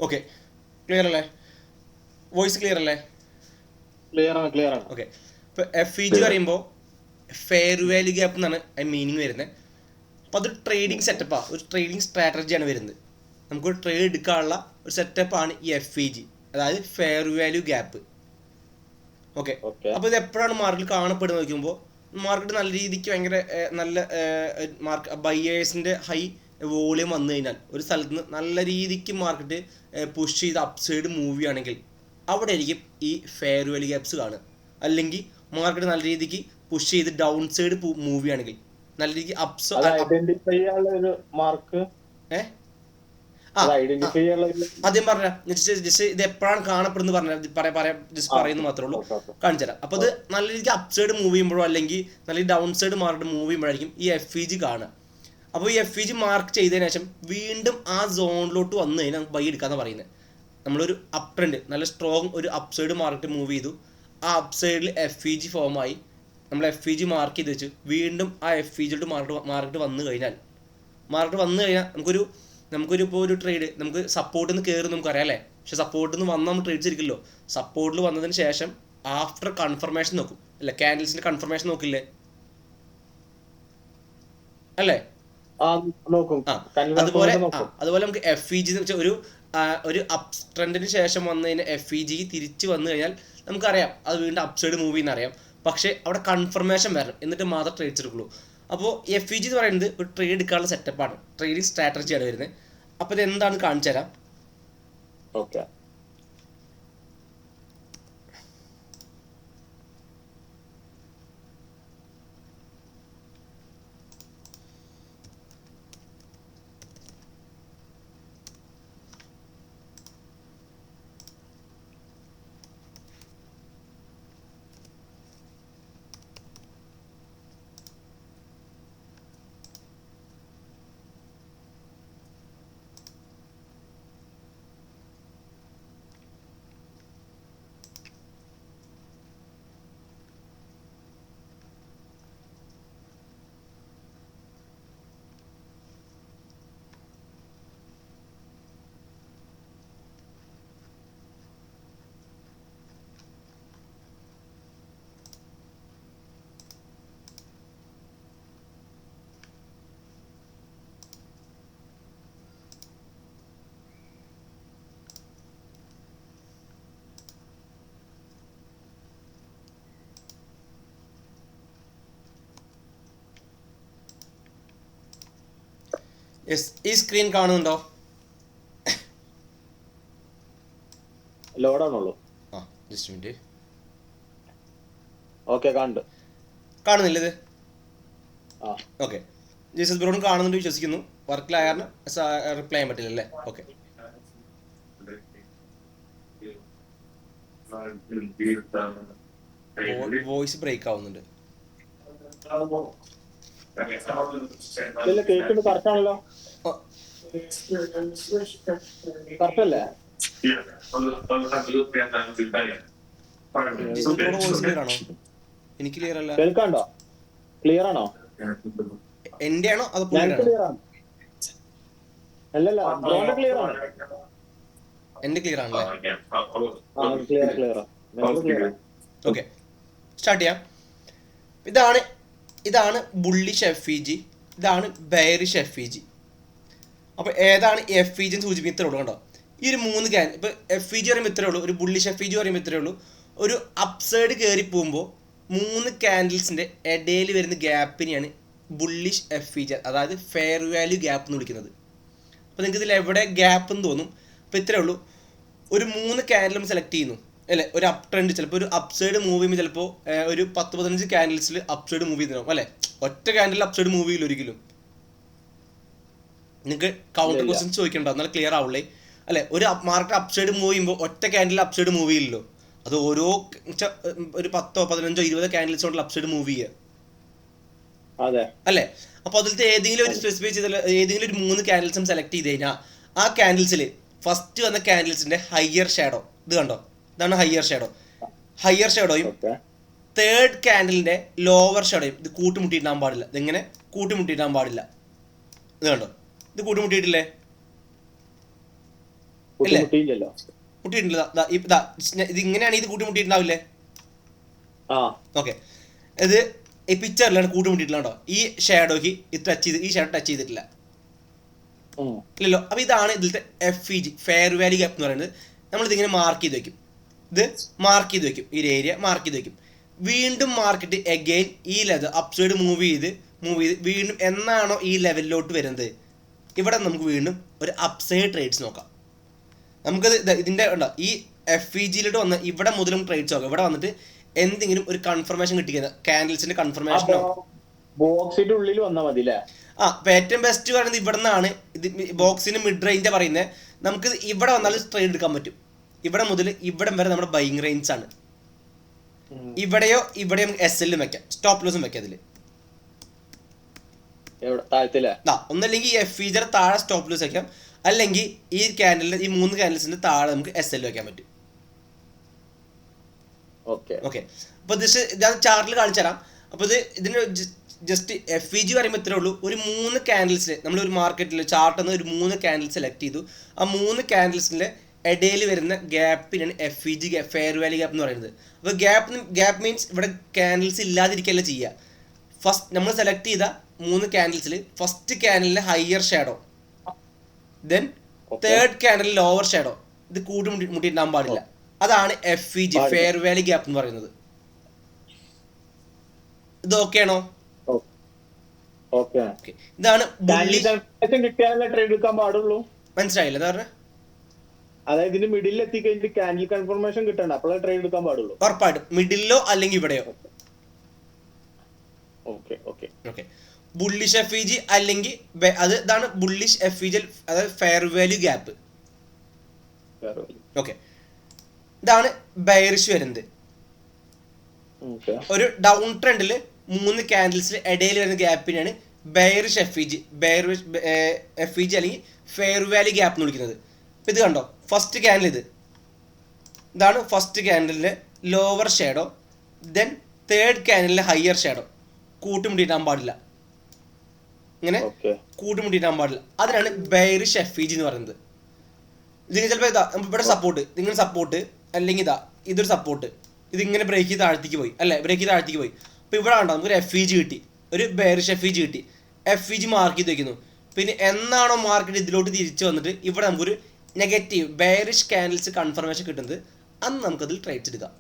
Okay, clear അല്ലേ? Voice clear അല്ലേ? Clear ആണ്. ഓക്കെ. ഇപ്പോൾ എഫ് ഇ ജി പറയുമ്പോൾ ഫെയർ വാല്യൂ ഗ്യാപ്പ് എന്നാണ് അതിന് മീനിങ് വരുന്നത്. അപ്പോൾ അതൊരു ട്രേഡിംഗ് സെറ്റപ്പാണ്, ഒരു ട്രേഡിംഗ് സ്ട്രാറ്റജിയാണ് വരുന്നത്. നമുക്കൊരു ട്രേഡ് എടുക്കാനുള്ള ഒരു സെറ്റപ്പാണ് ഈ എഫ് ഇ ജി, അതായത് ഫെയർ വാല്യൂ ഗ്യാപ്പ്. ഓക്കെ. അപ്പോൾ ഇത് എപ്പോഴാണ് മാർക്കറ്റിൽ കാണപ്പെടുന്നത് നോക്കുമ്പോൾ, മാർക്കറ്റ് നല്ല രീതിക്ക് ഭയങ്കര നല്ല ബയേഴ്സിൻ്റെ ഹൈ വോളിയം വന്നു കഴിഞ്ഞാൽ ഒരു സ്ഥലത്ത് നിന്ന് നല്ല രീതിക്ക് മാർക്കറ്റ് പുഷ് ചെയ്ത് അപ്സൈഡ് മൂവ് ചെയ്യുകയാണെങ്കിൽ അവിടെ ആയിരിക്കും ഈ ഫെയർ വാല്യൂ ഗ്യാപ്സ് കാണുക. അല്ലെങ്കിൽ മാർക്കറ്റ് നല്ല രീതിക്ക് പുഷ് ചെയ്ത് ഡൗൺ സൈഡ് മൂവ് ചെയ്യുകയാണെങ്കിൽ നല്ല രീതിക്ക് ഐഡന്റിഫൈ ചെയ്യാനുള്ള ഒരു മാർക്ക് ആദ്യം പറഞ്ഞ ജസ്റ്റ് ഇത് എപ്പോഴാണ് കാണപ്പെടുന്നത് പറയുന്നത് മാത്രമേ ഉള്ളൂ, കാണിച്ചു തരാം. അപ്പോൾ അത് നല്ല രീതിക്ക് അപ്സൈഡ് മൂവ് ചെയ്യുമ്പോഴോ അല്ലെങ്കിൽ നല്ല ഡൗൺ സൈഡ് മാർക്കറ്റ് മൂവ് ചെയ്യുമ്പോഴായിരിക്കും ഈ എഫ് ഇ ജി കാണുക. അപ്പോൾ ഈ എഫ് ഇ ജി മാർക്ക് ചെയ്തതിനു ശേഷം വീണ്ടും ആ സോണിലോട്ട് വന്നു കഴിഞ്ഞാൽ നമുക്ക് ബൈ എടുക്കാമെന്ന് പറയുന്നത്. നമ്മളൊരു അപ് ട്രെൻഡ് നല്ല സ്ട്രോങ് ഒരു അപ്സൈഡ് മാർക്കറ്റ് മൂവ് ചെയ്തു, ആ അപ്സൈഡിൽ എഫ് ഇ ജി ഫോമായി, നമ്മൾ എഫ് ഇ ജി മാർക്ക് ചെയ്ത് വെച്ച് വീണ്ടും ആ എഫ് ഇ ജിലോട്ട് മാർക്കറ്റ് വന്നു കഴിഞ്ഞാൽ നമുക്കൊരു ഇപ്പോൾ ഒരു ട്രേഡ് നമുക്ക് സപ്പോർട്ടിൽ നിന്ന് കയറി നമുക്കറിയാം അല്ലേ. പക്ഷെ സപ്പോർട്ടിൽ നിന്ന് വന്ന് നമ്മൾ ട്രേഡ്സ് ഇരിക്കില്ലോ. സപ്പോർട്ടിൽ വന്നതിന് ശേഷം ആഫ്റ്റർ കൺഫർമേഷൻ നോക്കും അല്ലേ, ക്യാൻഡിൽസിന്റെ കൺഫർമേഷൻ നോക്കില്ലേ അല്ലേ? അതുപോലെ നമുക്ക് എഫ് ഇ ജി എന്ന് വെച്ചാൽ ഒരു അപ് ട്രെൻഡിന് ശേഷം വന്നതിന് എഫ് ഇ ജി തിരിച്ച് വന്നു കഴിഞ്ഞാൽ നമുക്കറിയാം അത് വീണ്ടും അപ്സൈഡ് മൂവ് ചെയ്യുന്ന അറിയാം. പക്ഷേ അവിടെ കൺഫർമേഷൻ വരണം, എന്നിട്ട് മാത്രം ട്രേഡ്സ് എടുക്കുള്ളൂ. അപ്പോൾ എഫ് ഇ ജി എന്ന് പറയുന്നത് ഒരു ട്രേഡ് എടുക്കാനുള്ള സെറ്റപ്പാണ്, ട്രേഡിംഗ് സ്ട്രാറ്റജിയാണ് വരുന്നത്. അപ്പോൾ ഇത് എന്താണ് കാണിച്ചു തരാം. ഓക്കെ. ഈ സ്ക്രീൻ കാണുന്നുണ്ടോ? ലോഡാണുള്ളൂ. Just minute. ഓക്കെ, കാണുന്നില്ല ഇത്? ഓക്കെ. ജീസസ് ബ്രോൺ കാണുന്നുണ്ട് വിശ്വസിക്കുന്നു. വർക്കിലായ കാരണം റിപ്ലൈ ചെയ്യാൻ പറ്റില്ല അല്ലേ? ഓക്കെ. വോയിസ് ബ്രേക്ക് ആവുന്നുണ്ട്. കറക്റ്റാണല്ലോ, കറക്റ്റല്ലേ? വോയിസ് ക്ലിയർ ആണോ? എനിക്ക് ക്ലിയർ അല്ല. കേൾക്കാണ്ടോ? ക്ലിയർ ആണോ? എന്റെ ആണോ അത്? അല്ലല്ല, ക്ലിയർ ആണ്. എന്റെ ക്ലിയർ ആണല്ലേ? ക്ലിയർ. ഓക്കെ, സ്റ്റാർട്ട് ചെയ്യാം. ഇതാണ് ബുള്ളിഷ് എഫ് ഇ ജി, ഇതാണ് ബെയറിഷ് എഫ് ഇ ജി. അപ്പോൾ ഏതാണ് എഫ് ഇ ജി എന്ന് സൂചിപ്പിക്കുന്ന ഇത്രേ ഉള്ളൂ. കണ്ടോ, ഈ ഒരു 3 ഇപ്പോൾ എഫ് ഇ ജി പറയുമ്പോൾ ഇത്രേ ഉള്ളൂ, ഒരു ബുള്ളിഷ് എഫ് ഇ ജി പറയുമ്പോൾ ഇത്രേ ഉള്ളൂ. ഒരു അപ്സൈഡ് കയറി പോകുമ്പോൾ 3 ക്യാൻഡിൽസിൻ്റെ ഇടയിൽ വരുന്ന ഗ്യാപ്പിനെയാണ് ബുള്ളിഷ് എഫ് ഇ ജി, അതായത് ഫെയർ വാല്യൂ ഗ്യാപ്പ് എന്ന് വിളിക്കുന്നത്. അപ്പോൾ നിങ്ങൾക്ക് ഇതിൽ എവിടെ ഗ്യാപ്പ് എന്ന് തോന്നും. അപ്പോൾ ഇത്രേ ഉള്ളൂ, ഒരു 3 ക്യാൻഡിൽ നമ്മൾ സെലക്ട് ചെയ്യുന്നു അല്ലേ. ഒരു അപ് ട്രെൻഡ് ചിലപ്പോൾ ഒരു അപ്സൈഡ് മൂവ് ചെയ്യുമ്പോൾ ചിലപ്പോൾ ഒരു 10-15 ക്യാൻഡിൽസിൽ അപ്സൈഡ് മൂവ് ചെയ്തിട്ടുണ്ടാവും അല്ലേ. ഒറ്റ ക്യാൻഡിൽ അപ്സൈഡ് മൂവ് ചെയ്യില്ല ഒരിക്കലും. നിങ്ങൾക്ക് കൗണ്ടർ ക്വസ്റ്റ്യൻസ് ചോദിക്കണ്ടോ, എന്നാൽ ക്ലിയർ ആവുള്ളേ അല്ലേ. ഒരു മാർക്കറ്റ് അപ്സൈഡ് മൂവ് ചെയ്യുമ്പോൾ ഒറ്റ ക്യാൻഡിൽ അപ്സൈഡ് മൂവ് ചെയ്യില്ലല്ലോ, അത് ഓരോ ഒരു 10-15-20 ക്യാൻഡിൽസ് കൊണ്ടുള്ള അപ്സൈഡ് മൂവ് ചെയ്യുക അല്ലേ. അപ്പോൾ അതിലത്തെ ഏതെങ്കിലും ഒരു സ്പെസിഫൈ ചെയ്ത ഏതെങ്കിലും ഒരു 3 ക്യാൻഡിൽസും സെലക്ട് ചെയ്ത് കഴിഞ്ഞാൽ ആ ക്യാൻഡിൽസിൽ ഫസ്റ്റ് വന്ന ക്യാൻഡിൽസിന്റെ ഹയർ ഷാഡോ, ഇത് കണ്ടോ, ഇതാണ് ഹയർ ഷാഡോയും തേർഡ് ക്യാൻഡിലിന്റെ ലോവർ ഷാഡോയും ഇത് കൂട്ടിമുട്ടിയിട്ടാൻ പാടില്ല. ഇതെങ്ങനെ കൂട്ടിമുട്ടിയിട്ടാൻ പാടില്ല. ഇത് കണ്ടോ, ഇത് കൂട്ടിമുട്ടിയിട്ടില്ലേ? ഇല്ലേ മുട്ടിയില്ലല്ലോ. മുട്ടിയിട്ടുണ്ടല്ലോ. ഇത് ഇങ്ങനെയാണ് ഇത് കൂട്ടിമുട്ടിയിട്ടുണ്ടാവില്ലേ? ആ ഓക്കെ, ഇത് ഈ പിക്ചറിലാണ് കൂട്ടിമുട്ടിയിട്ടുണ്ടോ? ഈ ഷാഡോക്ക് ഇത് ടച്ച് ചെയ്ത് ഈ ഷാഡോ ടച്ച് ചെയ്തിട്ടില്ല ഇല്ലല്ലോ. അപ്പോൾ ഇതാണ് ഇതിലത്തെ FEG, ഫെയർ വാല്യൂ ഗ്യാപ്പ് എന്ന് പറയുന്നത്. നമ്മളിതിങ്ങനെ മാർക്ക് ചെയ്ത് വെക്കും, ഇത് മാർക്ക് ചെയ്ത് വെക്കും, ഈ ഏരിയ മാർക്ക് ചെയ്ത് വെക്കും. വീണ്ടും മാർക്കറ്റ് എഗെയിൻ ഈ ലെവൽ അപ്സൈഡ് മൂവ് ചെയ്ത് വീണ്ടും എന്നാണോ ഈ ലെവലിലോട്ട് വരുന്നത്, ഇവിടെ നമുക്ക് വീണ്ടും ഒരു അപ്സൈഡ് ട്രേഡ്സ് നോക്കാം. നമുക്കത് ഇതിൻ്റെ ഉണ്ടോ ഈ FEGയിലോട്ട് വന്ന് ഇവിടെ മുതലും ട്രേഡ്സ് നോക്കാം. ഇവിടെ വന്നിട്ട് എന്തെങ്കിലും ഒരു കൺഫർമേഷൻ കിട്ടിയത്, ക്യാൻഡിൽസിന്റെ കൺഫർമേഷനോ ബോക്സിന്റെ ഉള്ളിൽ വന്നാൽ മതി അല്ലേ? ഇപ്പൊ ഏറ്റവും ബെസ്റ്റ് പറയുന്നത് ഇവിടെ നിന്നാണ്. ഇത് ബോക്സിന് മിഡ് റേഞ്ചാണ് പറയുന്നത്. നമുക്ക് ഇവിടെ വന്നാൽ ട്രേഡ് എടുക്കാൻ പറ്റും. ഇവിടെ മുതൽ ഇവിടം വരെ നമ്മുടെ ബൈങ് റേഞ്ച് ആണ്. ഇവിടെയോ ഇവിടെയും SL വെക്കാം, സ്റ്റോപ്പ് ലോസും വെക്കാം. അതിൽ ഒന്നല്ലെങ്കിൽ FEGയുടെ താഴെ സ്റ്റോപ്പ് ലോസ് വെക്കാം, അല്ലെങ്കിൽ ഈ ക്യാൻഡലിന്റെ ഈ 3 ക്യാൻഡിൽസിന്റെ താഴെ നമുക്ക് SL വെക്കാൻ പറ്റും. ഓക്കെ, അപ്പോൾ ഞാൻ ചാർട്ടിൽ കാണിച്ചു തരാം. അപ്പോൾ ഇതിന് ജസ്റ്റ് FEG പറയുമ്പോൾ ഇത്രേ ഉള്ളൂ. ഒരു 3 ക്യാൻഡിൽസിൽ നമ്മൾ ഒരു മാർക്കറ്റിൽ ചാർട്ട് എന്ന് ഒരു 3 ക്യാൻഡിൽ സെലക്ട് ചെയ്തു. ആ 3 ക്യാൻഡിൽസിൻ്റെ ഇടയിൽ വരുന്ന ഗ്യാപ്പിനാണ് FEG ഫെയർ വാല്യൂ ഗ്യാപ്പ് എന്ന് പറയുന്നത്. അപ്പോൾ ഗ്യാപ്പ് മീൻസ് ഇവിടെ ക്യാൻഡിൽസ് ഇല്ലാതിരിക്കുകയല്ല ചെയ്യുക. ഫസ്റ്റ് നമ്മൾ സെലക്ട് ചെയ്ത 3 ക്യാൻഡിൽസിൽ ഫസ്റ്റ് ക്യാൻഡിലിൻ്റെ higher shadow, then third candle lower shadow, ഇത് മുട്ടിയിട്ടുണ്ടാകാൻ പാടില്ല. അതാണ് FEG ഫെയർ വാല്യൂ ഗ്യാപ്പ് എന്ന് പറയുന്നത്. ഇത് ഓക്കെ ആണോ? ഇതാണ് മനസ്സിലായില്ല എന്താ പറഞ്ഞ? അതായത് ഇതിന്റെ മിഡിൽ എത്തിക്കഴിഞ്ഞിട്ട് ക്യാൻഡിൽ കൺഫർമേഷൻ കിട്ടണ്ട, അപ്പോഴേ ട്രേഡ് എടുക്കാൻ പാടുള്ളൂ. ഉറപ്പായിട്ടും മിഡിലോ അല്ലെങ്കിൽ ഇവിടെയോ. ബുള്ളിഷ് FEG അല്ലെങ്കിൽ ഇതാണ് ബുള്ളിഷ് FEG, അതായത് ഫെയർ വാല്യൂ ഗ്യാപ്പ്. ഓക്കെ, ഇതാണ് ബെയറിഷ് വരുന്നത്. ഒരു ഡൗൺ ട്രെൻഡിൽ 3 ക്യാൻഡിൽസിൽ ഇടയിൽ വരുന്ന ഗ്യാപ്പിനാണ് ബെയറിഷ് FEG അല്ലെങ്കിൽ ഫെയർ വാല്യൂ ഗ്യാപ്പ് എന്ന് വിളിക്കുന്നത്. ഇപ്പം ഇത് കണ്ടോ, ഫസ്റ്റ് ക്യാൻഡിൽ ഇതാണ് ഫസ്റ്റ് ക്യാൻഡിലിൻ്റെ ലോവർ ഷാഡോ, ദെൻ തേർഡ് ക്യാൻഡിലിൻ്റെ ഹയർ ഷാഡോ. കൂട്ടിമുട്ടിയിട്ടാൻ പാടില്ല, ഇങ്ങനെ കൂട്ടിമുട്ടിയിട്ടാൻ പാടില്ല. അതിനാണ് ബെയറിഷ് FEG എന്ന് പറയുന്നത്. ഇതിന് ചിലപ്പോൾ ഇവിടെ സപ്പോർട്ട്, ഇങ്ങനെ സപ്പോർട്ട്, അല്ലെങ്കിൽ ഇതൊരു സപ്പോർട്ട്, ഇതിങ്ങനെ ബ്രേക്ക് ചെയ്ത് താഴ്ത്തിക്ക് പോയി, അല്ലേ? ബ്രേക്ക് ചെയ്ത് താഴ്ത്തിക്ക് പോയി. അപ്പോൾ ഇവിടെ കണ്ടോ നമുക്കൊരു FEG കിട്ടി, ഒരു ബെയറിഷ് FEG കിട്ടി. FEG മാർക്ക് ചെയ്ത് വെക്കുന്നു. പിന്നെ എന്നാണോ മാർക്കറ്റ് ഇതിലോട്ട് തിരിച്ചു വന്നിട്ട് ഇവിടെ നമുക്കൊരു നെഗറ്റീവ് ബെയറിഷ് ക്യാൻഡിൽസ് കൺഫർമേഷൻ കിട്ടുന്നത്, അന്ന് നമുക്കതിൽ ട്രേഡ്സ് എടുക്കാം.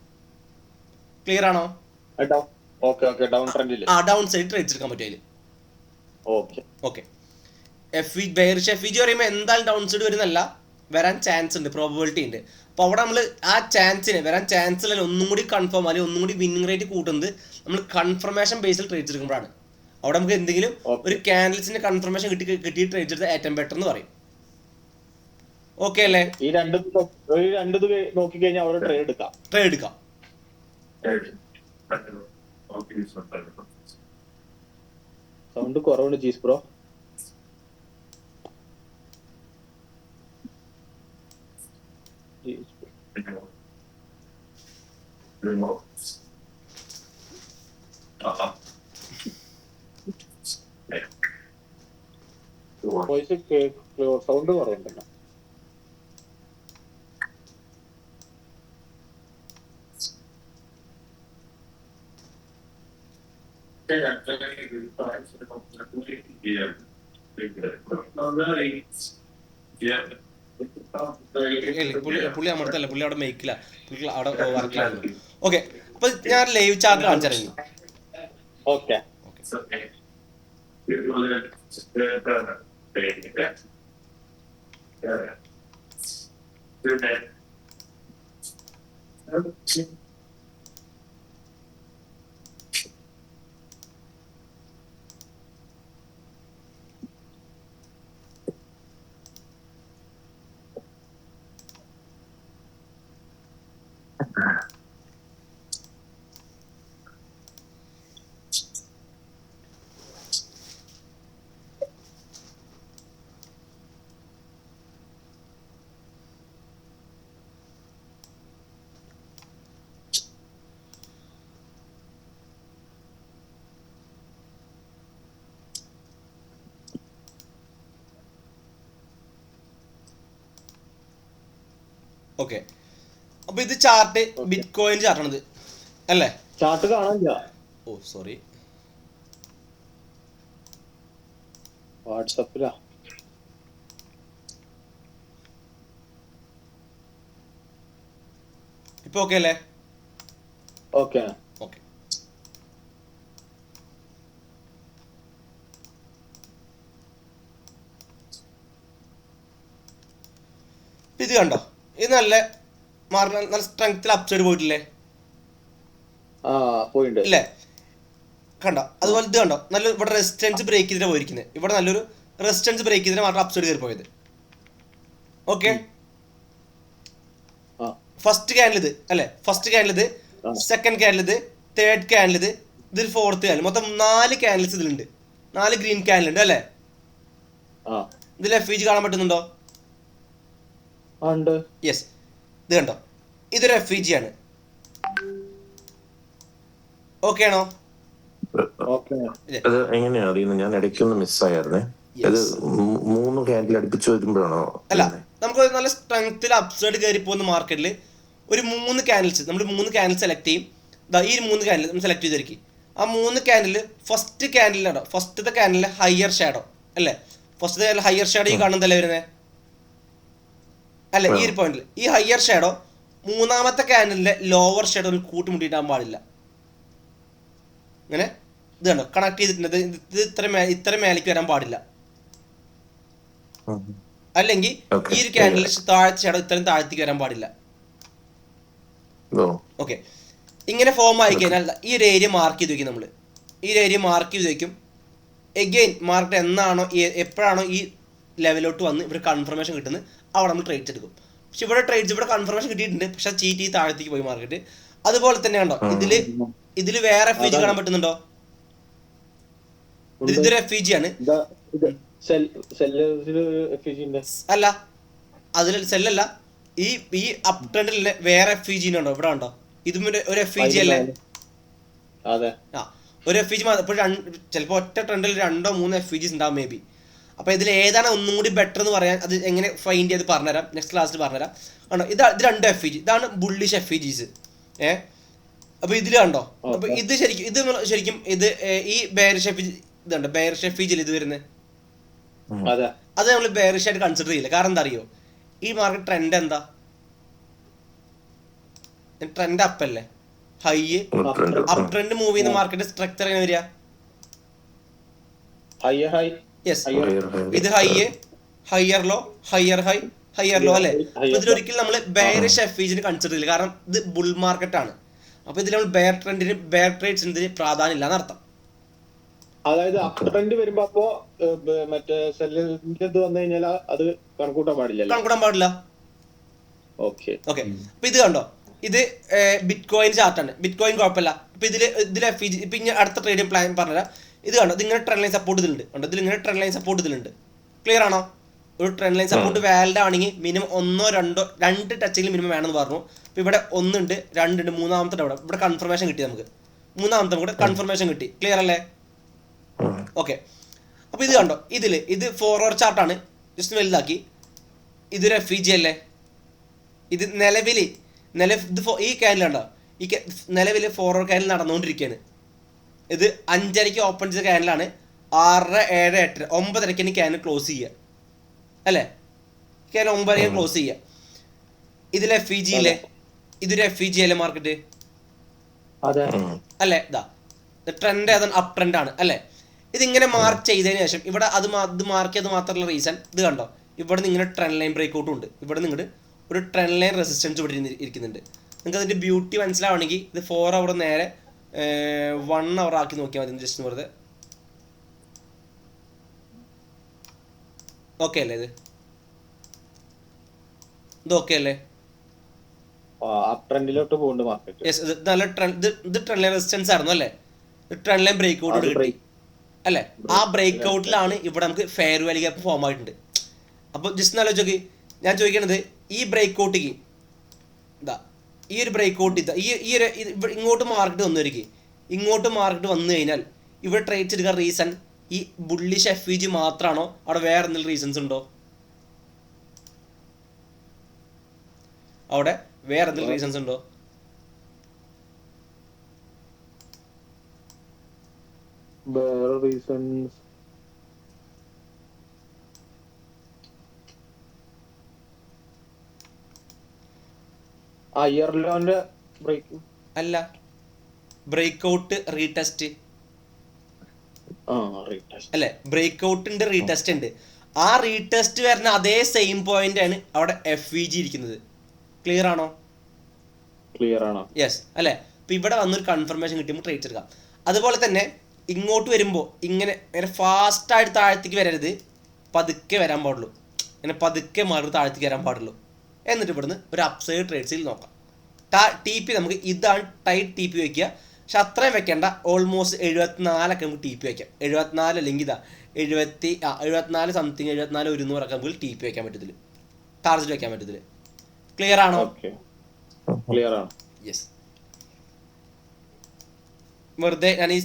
ക്ലിയർ ആണോ? ഡൗൺ സൈഡ് ട്രേഡ്സ് എടുക്കാൻ പറ്റും അതിൽ. ഓക്കെ, ബെയറിഷ് FEG പറയുമ്പോൾ എന്തായാലും ഡൗൺ സൈഡ് വരുന്നല്ല, വരാൻ ചാൻസ് ഉണ്ട്, പ്രോബബിലിറ്റി ഉണ്ട്. അപ്പോൾ അവിടെ നമ്മൾ ആ ചാൻസിനെ വരാൻ ചാൻസിൽ ഒന്നും കൂടി കൺഫേം അല്ലെങ്കിൽ ഒന്നും കൂടി വിന്നിങ് റേറ്റ് കൂട്ടുന്നത് നമ്മൾ കൺഫർമേഷൻ ബേസിൽ ട്രേഡ്സ് എടുക്കുമ്പോഴാണ്. അവിടെ നമുക്ക് എന്തെങ്കിലും ഒരു ക്യാൻഡിൽസിന്റെ കൺഫർമേഷൻ കിട്ടി ട്രേഡ് എടുത്ത ഏറ്റവും ബെറ്റർ എന്ന് പറയും. ഓക്കെ അല്ലേ? ഈ രണ്ട് നോക്കി കഴിഞ്ഞാൽ അവിടെ ട്രേഡ് എടുക്കാം. സൗണ്ട് കുറവുണ്ട് ജീസ് ബ്രോ. സൗണ്ട് കുറവുണ്ടല്ലോ. പുള്ളി അമർത്തല്ല, പുള്ളി അവിടെ മേക്കില്ല, പുള്ളി അവിടെ വർക്കിലാണ്. ഓക്കെ, അപ്പൊ ഞാൻ ലൈവ് ചാർട്ട് കാണിച്ചു. ഓക്കെ, ഓക്കെ, അപ്പൊ ഇത് ചാർട്ട് ബിറ്റ് കോയിൻ ചാർട്ടാണിത് അല്ലേ? ചാർട്ട് കാണാനില്ല. ഓ സോറി, വാട്സപ്പിലാ. ഇപ്പൊ ഓക്കെ അല്ലേ? ഓക്കെ. ഓക്കെ, ഇത് കണ്ടോ, ഇത് നല്ല നല്ല സ്ട്രെങ്ത്തിൽ അപ്സൈഡ് പോയിട്ടില്ലേ? ആ പോയിണ്ട് ഇല്ലേ? കണ്ടോ? അതുപോലെ ഇത് കണ്ടോ, നല്ല ഇവിടെ റെസിസ്റ്റൻസ് ബ്രേക്ക് ചെയ്തിട്ട് പോയിരിക്കുന്നത്. ഇവിടെ നല്ലൊരു റെസിസ്റ്റൻസ് ബ്രേക്ക് ചെയ്തിട്ട് മാത്രം അപ്സൈഡ് കയറി പോയത്. ഓക്കെ, ഫസ്റ്റ് ക്യാൻഡിൽ ഇത് അല്ലേ? ഫസ്റ്റ് ക്യാൻഡിൽ ഇത്, സെക്കൻഡ് ക്യാൻഡിൽ ഇത്, തേർഡ് ക്യാൻഡിൽ ഇത്, ഇതിൽ ഫോർത്ത് ക്യാൻഡിൽ, മൊത്തം 4 ക്യാൻഡിൽസ് ഇതിലുണ്ട്. 4 ഗ്രീൻ ക്യാൻഡിൽ ഉണ്ട് അല്ലേ? ഇതിൽ FVG കാണാൻ പറ്റുന്നുണ്ടോ? യെസ്, ഇത് കണ്ടോ, ഇതൊരു FVG ആണ്. ഓക്കെ ആണോ? അത് എങ്ങനെയാ അറിയുന്നത്? ഞാൻ ഇടയ്ക്കൊന്ന് മിസ്സായിരുന്നേ. അത് 3 ക്യാൻഡിൽ അടുപ്പിച്ച് വരുമ്പോഴാണോ? അല്ല, നമുക്ക് നല്ല സ്ട്രെങ്ത്തിൽ അപ്സൈഡ് കയറി പോകുന്ന മാർക്കറ്റിൽ ഒരു 3 ക്യാൻഡിൽസ്, നമ്മൾ 3 ക്യാൻഡിൽ സെലക്ട് ചെയ്യും. ഈ 3 ക്യാൻഡിൽ നമ്മൾ സെലക്ട് ചെയ്തിരിക്കും. ആ 3 ക്യാൻഡിൽ ഫസ്റ്റ് ക്യാൻഡിലാണോ, ഫസ്റ്റത്തെ ക്യാൻഡിലെ ഹയർ ഷാഡോ അല്ലേ? ഫസ്റ്റത്തെ ഹയർ ഷാഡോ ഈ കാണുന്നതല്ലേ വരുന്നത് അല്ലേ? ഈ ഒരു പോയിന്റിൽ ഈ ഹയർ ഷാഡോ മൂന്നാമത്തെ ക്യാൻഡിലിന്റെ ലോവർ ഷാഡോ കൂട്ടിമുട്ടിയിട്ടാൻ പാടില്ല. ഇങ്ങനെ ഇത് കണ്ടോ, കണക്ട് ചെയ്തിട്ടുണ്ട്. ഇത് ഇത്ര മേലേക്ക് വരാൻ പാടില്ല. അല്ലെങ്കിൽ ഈ ഒരു ക്യാൻഡിൽ താഴത്തെ ഷാഡോ ഇത്രയും താഴത്തേക്ക് വരാൻ പാടില്ല. ഓക്കെ, ഇങ്ങനെ ഫോം ആയി കഴിഞ്ഞാൽ ഈ ഒരു ഏരിയ മാർക്ക് ചെയ്ത് വയ്ക്കും. നമ്മൾ ഈ ഒരു ഏരിയ മാർക്ക് ചെയ്ത് വയ്ക്കും. എഗെയിൻ മാർക്കറ്റ് എന്നാണോ എപ്പോഴാണോ ഈ ലെവലോട്ട് വന്ന് ഇവിടെ കൺഫർമേഷൻ കിട്ടുന്നത് അവിടെ നമ്മൾ ട്രേഡ്സ് എടുക്കും. പക്ഷെ ഇവിടെ കൺഫർമേഷൻ കിട്ടിയിട്ടുണ്ട്, പക്ഷെ ചീറ്റി താഴത്തേക്ക് പോയി മാർക്കറ്റ്. അതുപോലെ തന്നെ കണ്ടോ, ഇതില് വേറെ FVG കാണാൻ പറ്റുന്നുണ്ടോ? ഇതൊരു FVG ആണ്. അല്ല, അതിൽ സെല്ലല്ല, ഈ അപ് ട്രെൻഡിലെ വേറെ FVG ഉണ്ടോ? ഇവിടെ ഉണ്ടോ? ഇതും ഒരു FVG അല്ലേ? ആ, ഒരു FVG ഇപ്പോൾ ചിലപ്പോൾ ഒറ്റ ട്രെൻഡിൽ 2-3 FVGs ഉണ്ടാവും മേ ബി. അപ്പോൾ ഇതിൽ ഏതാണ് ഒന്നും കൂടി ബെറ്റർ എന്ന് പറയാൻ അത് എങ്ങനെ ഫൈൻഡ് ചെയ്ത് പറഞ്ഞുതരാം, നെക്സ്റ്റ് ക്ലാസ്സിൽ പറഞ്ഞുതരാം. കണ്ടോ, ഇത് 2 FVG, ഇതാണ് ബുള്ളിഷ് FVGs. അപ്പോൾ ഇതിൽ കണ്ടോ, അപ്പോൾ ഇത് ശരിക്കും ഇത് ഈ ബെയറിഷ് FVG ഇതുണ്ട്, ബെയറിഷ് FVGയിൽ ഇത് വരുന്നത്. അത് നമ്മൾ ബെയറിഷ് ആയിട്ട് കൺസിഡർ ചെയ്യില്ല. കാരണം എന്താ അറിയോ, ഈ മാർക്കറ്റ് ട്രെൻഡ് എന്താ? ട്രെൻഡ് അപ്പ് അല്ലേ? ഹൈ അപ്പ് ട്രെൻഡ് മൂവ് ചെയ്യുന്ന മാർക്കറ്റ് സ്ട്രക്ചർ എങ്ങനെ വരിക? യെസ്, ഇത് higher low, higher high, higher low അല്ലേ? അപ്പൊ ഇതിലൊരിക്കലും നമ്മൾ ബെയറിഷ് FVG കൺസിഡർ ചെയ്യില്ല. കാരണം ഇത് ബുൾ മാർക്കറ്റ് ആണ്. അപ്പൊ ഇതിൽ നമ്മൾ ബെയർ ട്രേഡ്സിന് പ്രാധാന്യം ഇല്ല എന്നർത്ഥം. അതായത് അപ് ട്രെൻഡ് വരുമ്പോ അപ്പോ മറ്റേ സെല്ലിന്റെ ഇത് വന്നു കഴിഞ്ഞാൽ അത് കണക്കൂട്ടാൻ പാടില്ല. ഓക്കെ, അപ്പൊ ഇത് കണ്ടോ, ഇത് ബിറ്റ് കോയിൻ ചാർട്ടാണ്. ബിറ്റ് കോയിൻ കുഴപ്പമില്ല. ഇപ്പൊ ഇതിൽ FVG ഇപ്പൊ ഇനി അടുത്ത ട്രേഡിംഗ് പ്ലാൻ പറഞ്ഞുതരാം. ഇത് കണ്ടോ, ഇതിങ്ങനെ ട്രെൻഡ് ലൈൻ സപ്പോർട്ട് ഇതിലുണ്ട്. കണ്ടോ, ഇതിലിങ്ങനെ ട്രെൻഡ് ലൈൻ സപ്പോർട്ട് ഇതിലുണ്ട്. ക്ലിയർ ആണോ? ഒരു ട്രെൻഡ് ലൈൻ സപ്പോർട്ട് വാലിഡ് ആണെങ്കിൽ മിനിമം 1-2 ടച്ചെങ്കിലും മിനിമം വേണമെന്ന് പറഞ്ഞു. അപ്പോൾ ഇവിടെ 1 ഉണ്ട്, 2 ഉണ്ട്, മൂന്നാമത്തെ ഇവിടെ കൺഫർമേഷൻ കിട്ടി. നമുക്ക് മൂന്നാമത്തെ കൂടെ കൺഫർമേഷൻ കിട്ടി. ക്ലിയർ അല്ലേ? ഓക്കെ, അപ്പോൾ ഇത് കണ്ടോ, ഇത് 4 hour ചാർട്ടാണ്. ജസ്റ്റ് വലുതാക്കി. ഇതൊരു FVG അല്ലേ? ഇത് നിലവിൽ ഈ ക്യാൻഡിലുണ്ടോ, ഈ നിലവിൽ 4 hour ക്യാൻഡിൽ നടന്നുകൊണ്ടിരിക്കുകയാണ്. ഇത് 5:30 ഓപ്പൺ ചെയ്ത ക്യാൻഡിലാണ്. 6, 7, 8, 9:30 ക്യാൻഡിൽ ക്ലോസ് ചെയ്യുക അല്ലേ? ക്യാൻഡിൽ 9:30 ക്ലോസ് ചെയ്യുക. ഇതിൽ FVG ഇല്ലേ? ഇതൊരു FVG അല്ലേ മാർക്കറ്റ് അല്ലേ? ഇതാ ട്രെൻഡ് ഏതാണ്? അപ്പ് ട്രെൻഡ് ആണ് അല്ലേ? ഇതിങ്ങനെ മാർക്ക് ചെയ്തതിന് ശേഷം ഇവിടെ ഇത് മാർക്ക് ചെയ്ത് മാത്രമുള്ള റീസൺ ഇത് കണ്ടോ, ഇവിടെ നിന്ന് ഇങ്ങനെ ട്രെൻഡ് ലൈൻ ബ്രേക്ക് ഔട്ടും ഉണ്ട്. ഇവിടെ നിങ്ങളുടെ ഒരു ട്രെൻഡ് ലൈൻ റെസിസ്റ്റൻസ് ഇവിടെ ഇരിക്കുന്നുണ്ട്. നിങ്ങൾക്ക് അതിൻ്റെ ബ്യൂട്ടി മനസ്സിലാവണമെങ്കിൽ ഇത് 4 hour നേരെ 1 hour ആക്കി നോക്കിയാൽ മതി. ജസ്റ്റ് വെറുതെ ഓക്കെ അല്ലേ? ഇത് ഓക്കെ അല്ലേ? യെസ്, ഇത് നല്ല ഇത് ട്രെൻഡ് ലൈൻ റെസിസ്റ്റൻസ് ആയിരുന്നു അല്ലേ? ട്രെൻഡ് ലൈൻ ബ്രേക്ക് ഔട്ട് കിട്ടി അല്ലേ? ആ ബ്രേക്ക് ഔട്ടിലാണ് ഇവിടെ നമുക്ക് ഫെയർ വാല്യൂ ഗ്യാപ്പ് ഫോം ആയിട്ടുണ്ട്. അപ്പോൾ ജസ്റ്റ് നല്ല ചോദിക്കി, ഞാൻ ചോദിക്കണത് ഈ ബ്രേക്ക് ഔട്ടിക്ക് ഇതാ ഈ ഒരു ബ്രേക്ക് ഔട്ട് ഇങ്ങോട്ട് മാർക്കറ്റ് വന്നിരിക്കും. ഇങ്ങോട്ട് മാർക്കറ്റ് വന്നു കഴിഞ്ഞാൽ ഇവിടെ ട്രേഡ്സ് എടുക്കാൻ റീസൺ ഈ ബുള്ളിഷ് FVG മാത്രമാണോ? അവിടെ വേറെ എന്തെങ്കിലും റീസൺസ് ഉണ്ടോ? അവിടെ വേറെ എന്തെങ്കിലും റീസൺസ് ഉണ്ടോ? വേറെ റീസൺസ് ഇയർലോന്റെ ബ്രേക്ക് അല്ല, ബ്രേക്ക് ഔട്ട് റീടെസ്റ്റ് അല്ലേ? ബ്രേക്ക് ഔട്ട് ഉണ്ട്, റീടെസ്റ്റ് ഉണ്ട്. ആ റീടെസ്റ്റ് വരുന്ന അതേ സെയിം പോയിന്റ് ആണ് അവിടെ FVG ഇരിക്കുന്നത്. ക്ലിയർ ആണോ? ക്ലിയർ ആണോ? യെസ് അല്ലേ? ഇപ്പൊ ഇവിടെ വന്നൊരു കൺഫർമേഷൻ കിട്ടുമ്പോൾ ട്രേറ്റ് എടുക്കാം. അതുപോലെ തന്നെ ഇങ്ങോട്ട് വരുമ്പോൾ ഇങ്ങനെ ഫാസ്റ്റായിട്ട് താഴത്തേക്ക് വരരുത്, പതുക്കെ വരാൻ പാടുള്ളൂ. ഇങ്ങനെ പതുക്കെ മാറി താഴത്തേക്ക് വരാൻ പാടുള്ളൂ. എന്നിട്ട് ഇവിടുന്ന് ഒരു അപ്സൈഡ് ട്രേഡ്സിൽ നോക്കാം. TP നമുക്ക് ഇതാണ് ടൈറ്റ് TP വയ്ക്കുക. പക്ഷെ അത്രയും വെക്കേണ്ട. ഓൾമോസ്റ്റ് 74 നമുക്ക് TP വയ്ക്കാം. 74 അല്ലെങ്കിൽ ഇതാ 74 സംതിങ്, 74 100 നമുക്ക് TP വയ്ക്കാൻ പറ്റത്തില്ല, ടാർജറ്റ് വയ്ക്കാൻ പറ്റത്തില്ല. ക്ലിയർ ആണോ? ക്ലിയർ ആണ്. യെസ്. വെറുതെ ഞാൻ ഈ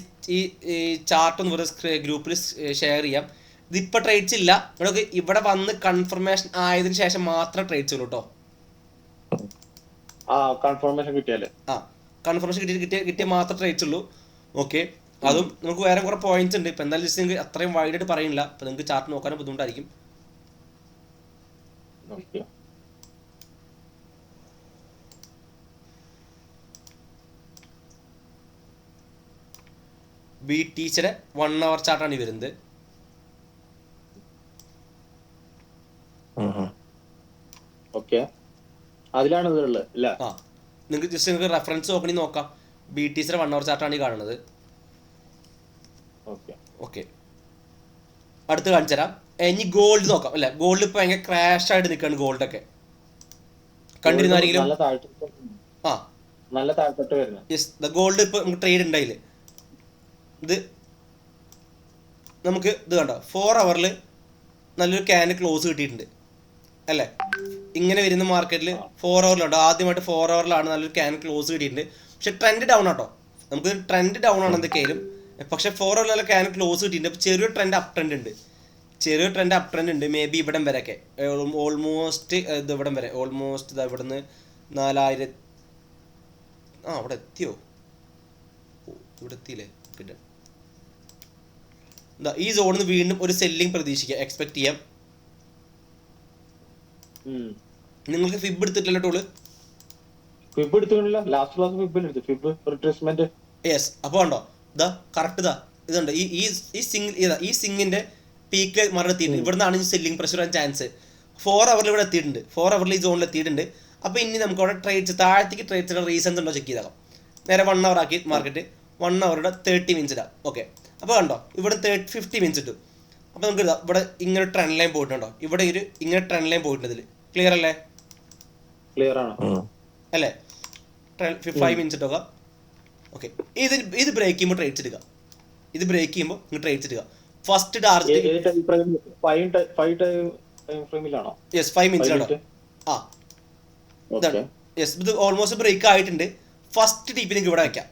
ചാർട്ട് ഒന്ന് വെറുതെ ഗ്രൂപ്പിൽ ഷെയർ ചെയ്യാം. ഇതിപ്പോൾ ട്രേഡ്സ് ഇല്ല. ഇവിടെ വന്ന് കൺഫർമേഷൻ ആയതിനു ശേഷം മാത്രം ട്രേഡ്സ് ഉള്ളൂ കേട്ടോ. കൺഫർമേഷൻ കിട്ടിയാലേ കൺഫർമേഷൻ കിട്ടിയ മാത്രം ട്രേഡ്സ് ഉള്ളൂ. ഓക്കെ. അതും നമുക്ക് വേറെ കുറെ പോയിന്റ്സ് ഉണ്ട്. ഇപ്പം എന്തായാലും നിങ്ങൾക്ക് അത്രയും വൈഡ് ആയിട്ട് പറയുന്നില്ല. അപ്പം നിങ്ങൾക്ക് ചാർട്ട് നോക്കാനും ബുദ്ധിമുട്ടായിരിക്കും. BTCയുടെ 1 hour ചാർട്ടാണ് ഈ വരുന്നത്. അതിലാണ് നിങ്ങൾക്ക് ജസ്റ്റ് നിങ്ങൾക്ക് റെഫറൻസ് നോക്കണി നോക്കാം. BTCയുടെ 1 hour ചാർട്ടാണ് ഈ കാണുന്നത്. ഓക്കെ, അടുത്ത് കാണിച്ചു തരാം. ഇനി ഗോൾഡ് നോക്കാം അല്ലേ? ഗോൾഡ് ഇപ്പൊ ഭയങ്കര ക്രാഷ് ആയിട്ട് നിൽക്കുകയാണ് ഗോൾഡൊക്കെ. കണ്ടിരുന്നാരെങ്കിലും ഗോൾഡ് ഇപ്പൊ നമുക്ക് ട്രേഡ് ഉണ്ടായില്ലേ? ഇത് നമുക്ക് ഇത് കണ്ടോ, 4 hourൽ നല്ലൊരു ക്യാന് ക്ലോസ് കിട്ടിയിട്ടുണ്ട് അല്ലേ? ഇങ്ങനെ വരുന്ന മാർക്കറ്റിൽ 4 hourലുണ്ട്. ആദ്യമായിട്ട് 4 hourലാണ് നല്ലൊരു ക്യാൻ ക്ലോസ് കിട്ടിയിട്ടുണ്ട്. പക്ഷെ ട്രെൻഡ് ഡൗൺ ആട്ടോ. നമുക്ക് ട്രെൻഡ് ഡൗൺ ആണ് എന്തൊക്കെയായാലും. പക്ഷെ 4 hourൽ നല്ല ക്യാൻ ക്ലോസ് കിട്ടിയിട്ടുണ്ട്. അപ്പോൾ ചെറിയൊരു ട്രെൻഡ് അപ് ട്രെൻഡ് ഉണ്ട്. മേ ബി ഇവിടം വരെയൊക്കെ ഓൾമോസ്റ്റ് ഇത് ഇവിടം വരെ ഓൾമോസ്റ്റ് ഇതാ ഇവിടുന്ന് 4000 അവിടെ എത്തിയോ? ഇവിടെ എത്തിയില്ലേ? പിന്നെ ഈ സോണിൽ നിന്ന് വീണ്ടും ഒരു സെല്ലിംഗ് പ്രതീക്ഷിക്കാം, എക്സ്പെക്ട് ചെയ്യാം. നിങ്ങൾക്ക് ഫിബ് എടുത്തിട്ടില്ല ടൂള്? യെസ്. അപ്പോൾ ഉണ്ടോ ഇതാ കറക്റ്റ് ഇതാ ഇതുണ്ട്. ഈ സിങ്ങിന്റെ പീക്കിൽ മറന്നെത്തിയിട്ടുണ്ട്. ഇവിടെ നിന്നാണ് സെല്ലിംഗ് പ്രഷർ വരാൻ ചാൻസ്. 4 hourൽ ഇവിടെ എത്തിയിട്ടുണ്ട്. 4 hourൽ ഈ സോണിൽ എത്തിയിട്ടുണ്ട്. അപ്പോൾ ഇനി നമുക്ക് അവിടെ ട്രേഡ്സ് താഴത്തേക്ക് ട്രേഡ്സിന്റെ റീസൺസ് ഉണ്ടോ ചെക്ക് ചെയ്താൽ നേരെ 1 hour ആക്കി മാർക്കറ്റ് 1 hourയുടെ 30 minutes ഇടാം. ഓക്കെ. അപ്പോൾ കണ്ടോ ഇവിടെ 50 minutes ഇട്ടു. അപ്പോൾ നമുക്ക് ഇവിടെ ഇങ്ങനെ ട്രെൻഡ് ലൈൻ പോയിട്ടുണ്ടോ? ഇവിടെ ഇങ്ങനെ ട്രെൻഡ് ലൈൻ പോയിട്ടുണ്ട്. ഇതിൽ ക്ലിയർ അല്ലേ? ക്ലിയർ ആണ് അല്ലേ? 5 minutes ഇട്ടോക. ഓക്കെ. ഇത് ബ്രേക്ക് ചെയ്യുമ്പോൾ ട്രേഡ്സ് എടുക്കുക. നിങ്ങൾ ട്രേഡ്സ് എടുക്കുക. ഫസ്റ്റ് ടാർഗറ്റ് യെസ് 5 minutes ആണോ? യെസ്. ഇത് ഓൾമോസ്റ്റ് ബ്രേക്ക് ആയിട്ടുണ്ട്. ഫസ്റ്റ് TP നിങ്ങൾക്ക് ഇവിടെ വയ്ക്കാം.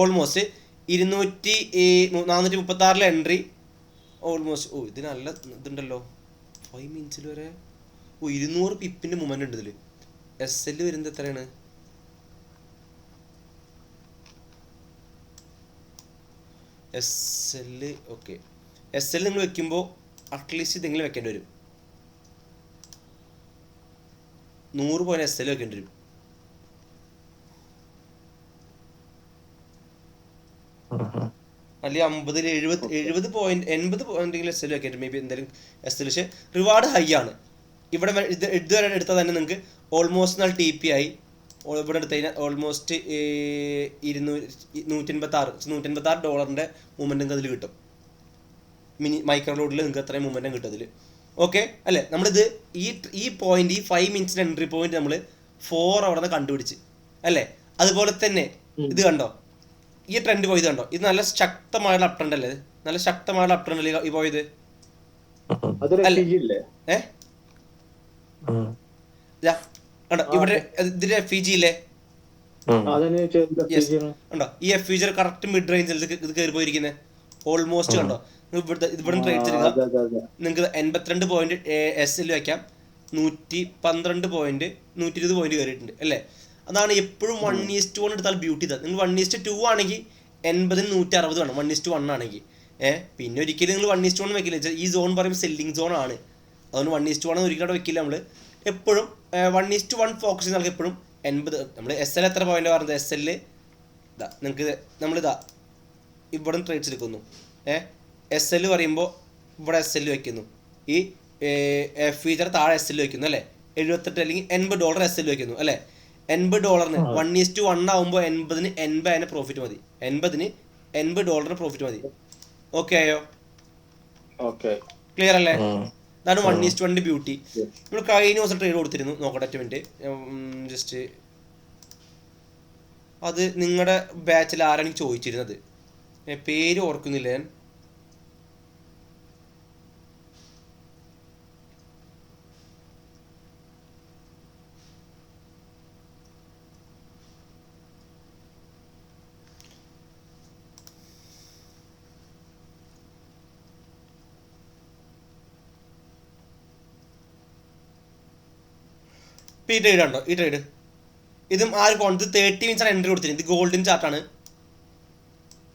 Almost 436 entry almost. ഇത് നല്ല ഇതുണ്ടല്ലോ 5 minutes വരെ. 200 പിപ്പിന്റെ മൂവ്മെന്റ് ഉണ്ട് ഇതിൽ. SL വരുന്നത് എത്രയാണ്? SL okay. SL നിങ്ങൾ വെക്കുമ്പോൾ അറ്റ്ലീസ്റ്റ് ഇതെങ്കിലും വെക്കേണ്ടി വരും. 100 പോയിന്റ് SL വെക്കേണ്ടി വരും. അല്ലെങ്കിൽ 50 70 പോയിന്റ് 80 പോയിന്റെങ്കിലും SL വെക്കേണ്ടി മേ ബി എന്തായാലും SL. പക്ഷേ റിവാർഡ് ഹൈ ആണ്. ഇവിടെ ഇതുവരെ എടുത്താൽ തന്നെ നിങ്ങൾക്ക് ഓൾമോസ്റ്റ് നല്ല TP ആയി. ഇവിടെ എടുത്തു കഴിഞ്ഞാൽ ഓൾമോസ്റ്റ് $186 മൂവ്മെന്റ് നിങ്ങൾക്ക് അതിൽ കിട്ടും. മൈക്രോ ലോഡിൽ നിങ്ങൾക്ക് അത്രയും മൂവ്മെന്റും കിട്ടും അതിൽ. ഓക്കെ അല്ലേ? നമ്മളിത് ഈ പോയിന്റ്, ഈ 5 minutes എൻട്രി പോയിന്റ് നമ്മൾ 4 hour കണ്ടുപിടിച്ച് അല്ലേ? അതുപോലെ തന്നെ ഇത് കണ്ടോ, ഈ ട്രെൻഡ് പോയത് കണ്ടോ? ഇത് നല്ല ശക്തമായുള്ള അപ് ട്രെൻഡ് അല്ലേ? നല്ല ശക്തമായുള്ള അപ് ട്രെൻഡ് അല്ലേ ഈ പോയത്? ഇവിടെ ഇതിന്റെ FVG ഇല്ലേ? ഉണ്ടോ? ഈ FVG കറക്റ്റ് മിഡ് റേഞ്ചിൽ ഇത് കയറി പോയിരിക്കുന്നത്. ഓൾമോസ്റ്റ് കണ്ടോ? ഇവിടെ ട്രേഡ് ചെയ്യുക. നിങ്ങൾക്ക് 82 പോയിന്റ് SL വയ്ക്കാം. 112 പോയിന്റ് 120 പോയിന്റ് കയറിയിട്ടുണ്ട് അല്ലേ. അതാണ് എപ്പോഴും 1:1 എടുത്താൽ ബ്യൂട്ടി. ഇതാ നിങ്ങൾ 1:2 ആണെങ്കിൽ 80-ന് 160 വേണം 1:1 ആണെങ്കിൽ. പിന്നെ ഒരിക്കലും നിങ്ങൾ 1:1 വെക്കില്ല. ഈ സോൺ പറയുമ്പോൾ സെല്ലിംഗ് സോൺ ആണ്. അതുകൊണ്ട് 1:1 ഒരിക്കലും അവിടെ വെക്കില്ല. നമ്മൾ എപ്പോഴും 1:1 ഫോക്കസ് ചെയ്യുന്ന ആൾക്ക് എപ്പോഴും 80. നമ്മൾ SL എത്ര പോയിന്റ് പറഞ്ഞത്? SL ഇതാ നിങ്ങൾക്ക് നമ്മളിതാ ഇവിടെ ട്രേഡ്സ് എടുക്കുന്നു. SL പറയുമ്പോൾ ഇവിടെ SL വയ്ക്കുന്നു. ഈ ഫീച്ചർ താഴെ SL വയ്ക്കുന്നു അല്ലേ. 78 അല്ലെങ്കിൽ $80 SL വയ്ക്കുന്നു അല്ലേ. $80 1:1 ആകുമ്പോൾ 80-ന് 80 പ്രോഫിറ്റ് മതി. 80-ന് $80 പ്രോഫിറ്റ് മതി. ഓക്കെ ആയോ? ക്ലിയർ അല്ലേ? അതാണ് 1:1 ബ്യൂട്ടി. നമ്മൾ കഴിഞ്ഞ ദിവസം ട്രേഡ് കൊടുത്തിരുന്നു. നോക്കട്ടെ 1 മിനിറ്റ്. ജസ്റ്റ് അത് നിങ്ങളുടെ ബാച്ചിൽ ആരാണ് ചോദിച്ചിരുന്നത്? പേര് ഓർക്കുന്നില്ല ഞാൻ. ഈ ട്രേഡ് ഉണ്ടോ? ഈ ട്രേഡ് ഇതും ആര് ഇത് 30 മിനിറ്റ്സാണ് എൻട്രി കൊടുത്തിരുന്നത്. ഇത് ഗോൾഡൻ ചാർട്ടാണ്.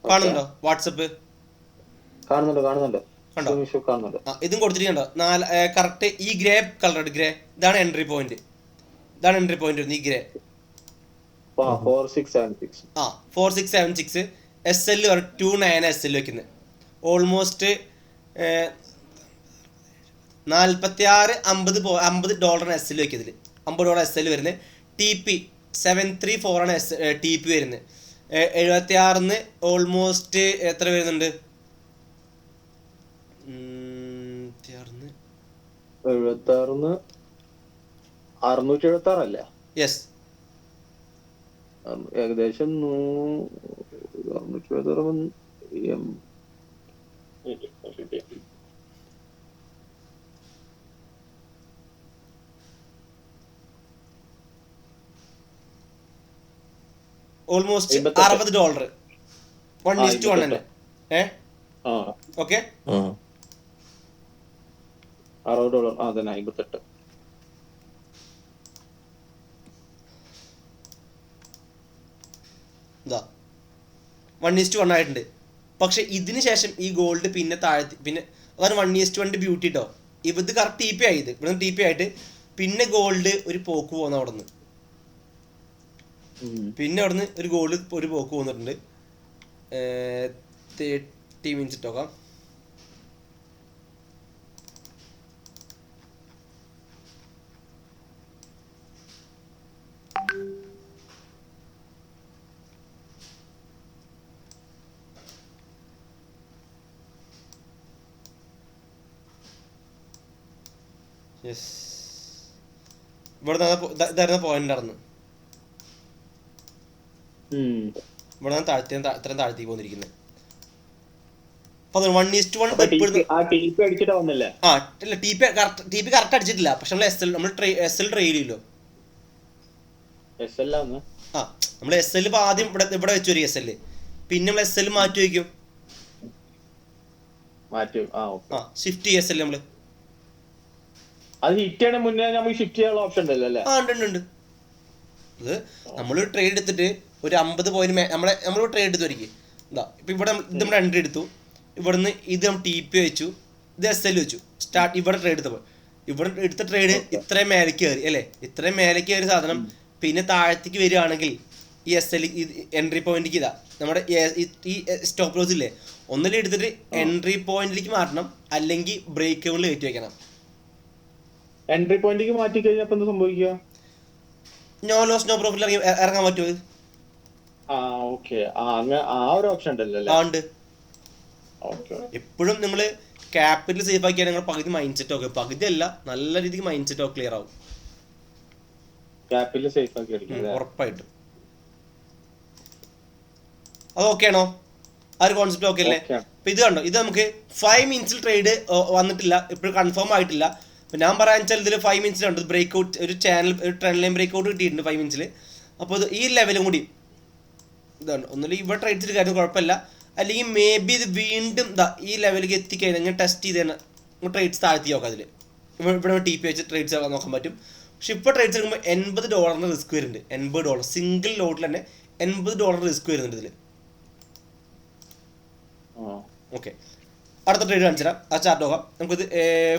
കാണുന്നുണ്ടോ വാട്സപ്പ്? കാണുന്നുണ്ട്. ഇതും കൊടുത്തിട്ടുണ്ടോ? കറക്റ്റ് ഈ ഗ്രേ കളർ ഗ്രേ ഇതാണ് എൻട്രി പോയിന്റ്. ഈ ഗ്രേ 4676 SL 29 SL വെക്കുന്നത്. ഓൾമോസ്റ്റ് $46-50 SL വെക്കുന്നതിൽ $50 SL വരുന്നത്. TP 734 ആണ് TP വരുന്നത്. 76-ന് ഓൾമോസ്റ്റ് എത്ര വരുന്നുണ്ട്? 76-ന് 676 അല്ലേ? യെസ്, ഏകദേശം 676. ഓൾമോസ്റ്റ് $60 1:1 തന്നെ. ഓക്കെ, $60. അതന്നെ 58. ഇതാ 1:1 ആയിട്ടുണ്ട്. പക്ഷെ ഇതിന് ശേഷം ഈ ഗോൾഡ് പിന്നെ താഴ്ത്തി. പിന്നെ അതാണ് 1:1 ബ്യൂട്ടി കേട്ടോ. ഇത് കറക്റ്റ് TP ആയത്. ഇവിടെ നിന്ന് TP ആയിട്ട് പിന്നെ ഗോൾഡ് ഒരു പോക്ക് പോകുന്ന അവിടെ നിന്ന്. പിന്നെ അവിടെ നിന്ന് ഒരു ഗോൾഡ് ഒരു പോക്ക് പോകുന്നുണ്ട്. 30 മിനിറ്റ്സ് ഇട്ടോക്കാം. ഇവിടെ ഇതായിരുന്നു പോയിന്റ് നടന്ന്. ഇവിടെ ഇത്രയും താഴ്ത്തി പോന്നിരിക്കുന്നത്. അപ്പൊ 1:1 TP കറക്റ്റ് അടിച്ചിട്ടില്ല. പക്ഷെ നമ്മൾ SL ട്രേഡ് ചെയ്യല്ലോ. നമ്മൾ SL ഇപ്പൊ ആദ്യം ഇവിടെ വെച്ചു വരും SL. പിന്നെ നമ്മൾ SL മാറ്റി വയ്ക്കും. ഷിഫ്റ്റ് ചെയ്യും SL നമ്മള്. അത് ഹിറ്റ് ചെയ്യണ മുന്നേ നമുക്ക് ഷിഫ്റ്റ് ചെയ്യാനുള്ള ഓപ്ഷൻ ഉണ്ടല്ലോ. ഉണ്ട്. ഇത് നമ്മളൊരു ട്രേഡ് എടുത്തിട്ട് ഒരു 50 പോയിന്റ് നമ്മളൊരു ട്രേഡ് എടുത്ത് വരിക. ഇതാ ഇപ്പൊ ഇവിടെ ഇത് നമ്മൾ എൻട്രി എടുത്തു. ഇവിടുന്ന് ഇത് നമ്മൾ TP വെച്ചു. ഇത് SL വെച്ചു. സ്റ്റാർട്ട് ഇവിടെ ട്രേഡ് എടുത്തപ്പോൾ ഇവിടെ എടുത്ത ട്രേഡ് ഇത്രയും മേലേക്ക് കയറി അല്ലേ. ഇത്രയും മേലേക്ക് കയറിയ സാധനം പിന്നെ താഴത്തേക്ക് വരികയാണെങ്കിൽ ഈ SL എൻട്രി പോയിന്റിലേക്ക് ഇതാ നമ്മുടെ ഈ സ്റ്റോപ്പ് ലോസ് ഇല്ലേ, ഒന്നിലും എടുത്തിട്ട് എൻട്രി പോയിന്റിലേക്ക് മാറ്റണം, അല്ലെങ്കിൽ ബ്രേക്ക് ലെവലിൽ കയറ്റി വെക്കണം. എൻട്രി പോയിന്റിലേക്ക് മാറ്റി കഴിഞ്ഞാൽ എന്താ സംഭവിക്കുക? നോ ലോസ് നോ പ്രോഫിറ്റ് ഇറങ്ങാൻ പറ്റുമോ? ഒരു ഓപ്ഷൻ ഉണ്ടല്ലോ. ഉണ്ട്. എപ്പോഴും നിങ്ങൾ ക്യാപിറ്റൽ സേഫ് ആക്കിയാൽ നിങ്ങൾ പകുതി മൈൻഡ് സെറ്റ് ഒക്കെ, പകുതി അല്ല നല്ല രീതിക്ക് മൈൻഡ് സെറ്റ് ഒക്കെ ക്ലിയർ ആവും. ക്യാപിറ്റൽ സേഫ് ആക്കി ഉറപ്പായിട്ടും. അത് ഓക്കെ ആണോ? ആ ഒരു കോൺസെപ്റ്റ് ഓക്കെ അല്ലേ? അപ്പൊ ഇത് കണ്ടോ, ഇത് നമുക്ക് 5 മിനിറ്റ്സിൽ ട്രേഡ് വന്നിട്ടില്ല, ഇപ്പോഴും കൺഫേം ആയിട്ടില്ല. അപ്പൊ ഞാൻ പറയാൻ വെച്ചാൽ ഇതിൽ 5 മിനിറ്റ്സിലുണ്ട് ബ്രേക്ക് ഔട്ട്, ഒരു ചാനൽ ഒരു ട്രെൻഡ് ലൈൻ ബ്രേക്ക് ഔട്ട് കിട്ടിയിട്ടുണ്ട് 5 മിനിറ്റ്സിൽ. അപ്പോൾ ഇത് ഈ ലെവലും കൂടി ഇതാണ്. ഒന്നുമില്ല ഇവിടെ ട്രേഡ് ചെയ്തിട്ട് കാര്യം കുഴപ്പമില്ല, അല്ലെങ്കിൽ മേ ബി ഇത് വീണ്ടും ഈ ലെവലിലേക്ക് എത്തിക്കഴിഞ്ഞാൽ ഇങ്ങനെ ടെസ്റ്റ് ചെയ്ത് തന്നെ ട്രേഡ്സ് താഴ്ത്തി നോക്കാം അതിൽ. ഇവിടെ ടി പി വെച്ച് ട്രേഡ്സ് നോക്കാൻ പറ്റും. പക്ഷെ ഇപ്പോൾ ട്രേഡ്സ് എടുക്കുമ്പോൾ $80 റിസ്ക് വരുന്നുണ്ട്. $80 സിംഗിൾ ലോട്ടിൽ തന്നെ $80 റിസ്ക് വരുന്നുണ്ട് ഇതിൽ. ഓക്കെ, അടുത്ത ട്രേഡ് കാണിച്ചുതരാം. ആ ചാർട്ട് നോക്കാം. നമുക്കിത്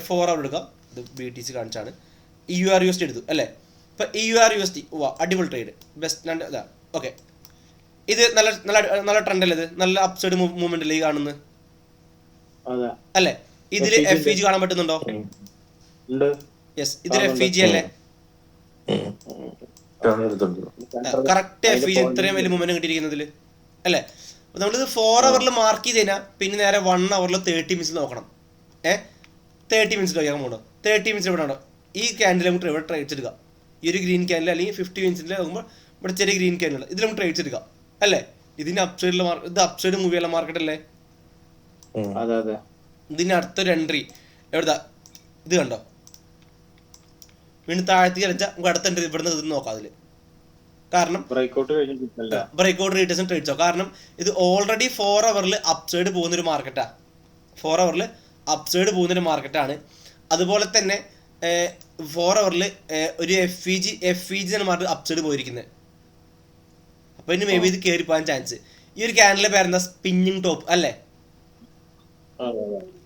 4 hour എടുക്കാം. ഇത് BTC കാണിച്ചാണ്. EURUSD എടുത്തു അല്ലേ. ഇപ്പോൾ EURUSD അടിപൊളി ട്രേഡ്, ബെസ്റ്റ് ഇതാ. ഓക്കെ, ഇത് നല്ല നല്ല നല്ല ട്രെൻഡ് അല്ലേ, ഇത് നല്ല അപ്സൈഡ് മൂവ്മെന്റ് അല്ലേ ഈ കാണുന്നത് അല്ലേ. ഇതിൽ FEG കാണാൻ പറ്റുന്നുണ്ടോ? യെസ്, ഇതിൽ FEG അല്ലേ. കറക്റ്റ് FEG ഇത്രയും വലിയ മൂവ്മെന്റ് കിട്ടിയിരിക്കുന്നതിൽ അല്ലേ. അപ്പോൾ നമ്മളിത് 4 hour മാർക്ക് ചെയ്ത് കഴിഞ്ഞാൽ പിന്നെ നേരെ 1 hour 30 minutes നോക്കണം. 30 minutes നോക്കിയാൽ പോകണം. 30 minutes ഇവിടെ ഉണ്ടോ, ഈ ക്യാൻഡിൽ നമുക്ക് ഇവിടെ ട്രേഡ്സ് എടുക്കാം. ഈ ഒരു ഗ്രീൻ ക്യാൻഡിൽ അല്ലെങ്കിൽ 50 minutes നോക്കുമ്പോൾ ഇവിടെ ചെറിയ ഗ്രീൻ ക്യാൻഡിൽ ഇതിൽ നമുക്ക് ട്രേഡ്സ് എടുക്കാം അല്ലേ. ഇതിന് അപ്സൈഡിലുള്ള ഇത് അപ്സൈഡ് മൂവ് ചെയ്യാനുള്ള മാർക്കറ്റ് അല്ലേ. ഇതിന് അടുത്തൊരു എൻട്രി എവിടുതാ, ഇത് കണ്ടോ, വീണ്ടും താഴ്ത്തി കളിച്ചാൽ നമുക്ക് അടുത്ത എൻട്രി ഇവിടുന്ന് ഇത് നോക്കാം. അതിൽ കാരണം ബ്രേക്ക്ഔട്ട് റീറ്റേഴ്സും ട്രേഡ്സോ, കാരണം ഇത് ഓൾറെഡി 4 hour അപ്സൈഡ് പോകുന്നൊരു മാർക്കറ്റാണ്. 4 hour അപ്സൈഡ് പോകുന്നൊരു മാർക്കറ്റാണ്. അതുപോലെ തന്നെ 4 hour ഒരു FEG എന്ന മാർക്കറ്റ് അപ്സൈഡ് പോയിരിക്കുന്നത്. അപ്പോൾ ഇനി മേ ബി ഇത് കയറി പോകാൻ ചാൻസ്. ഈ ഒരു ക്യാൻഡിലെ പേരെന്താ, സ്പിന്നിങ് ടോപ്പ് അല്ലേ.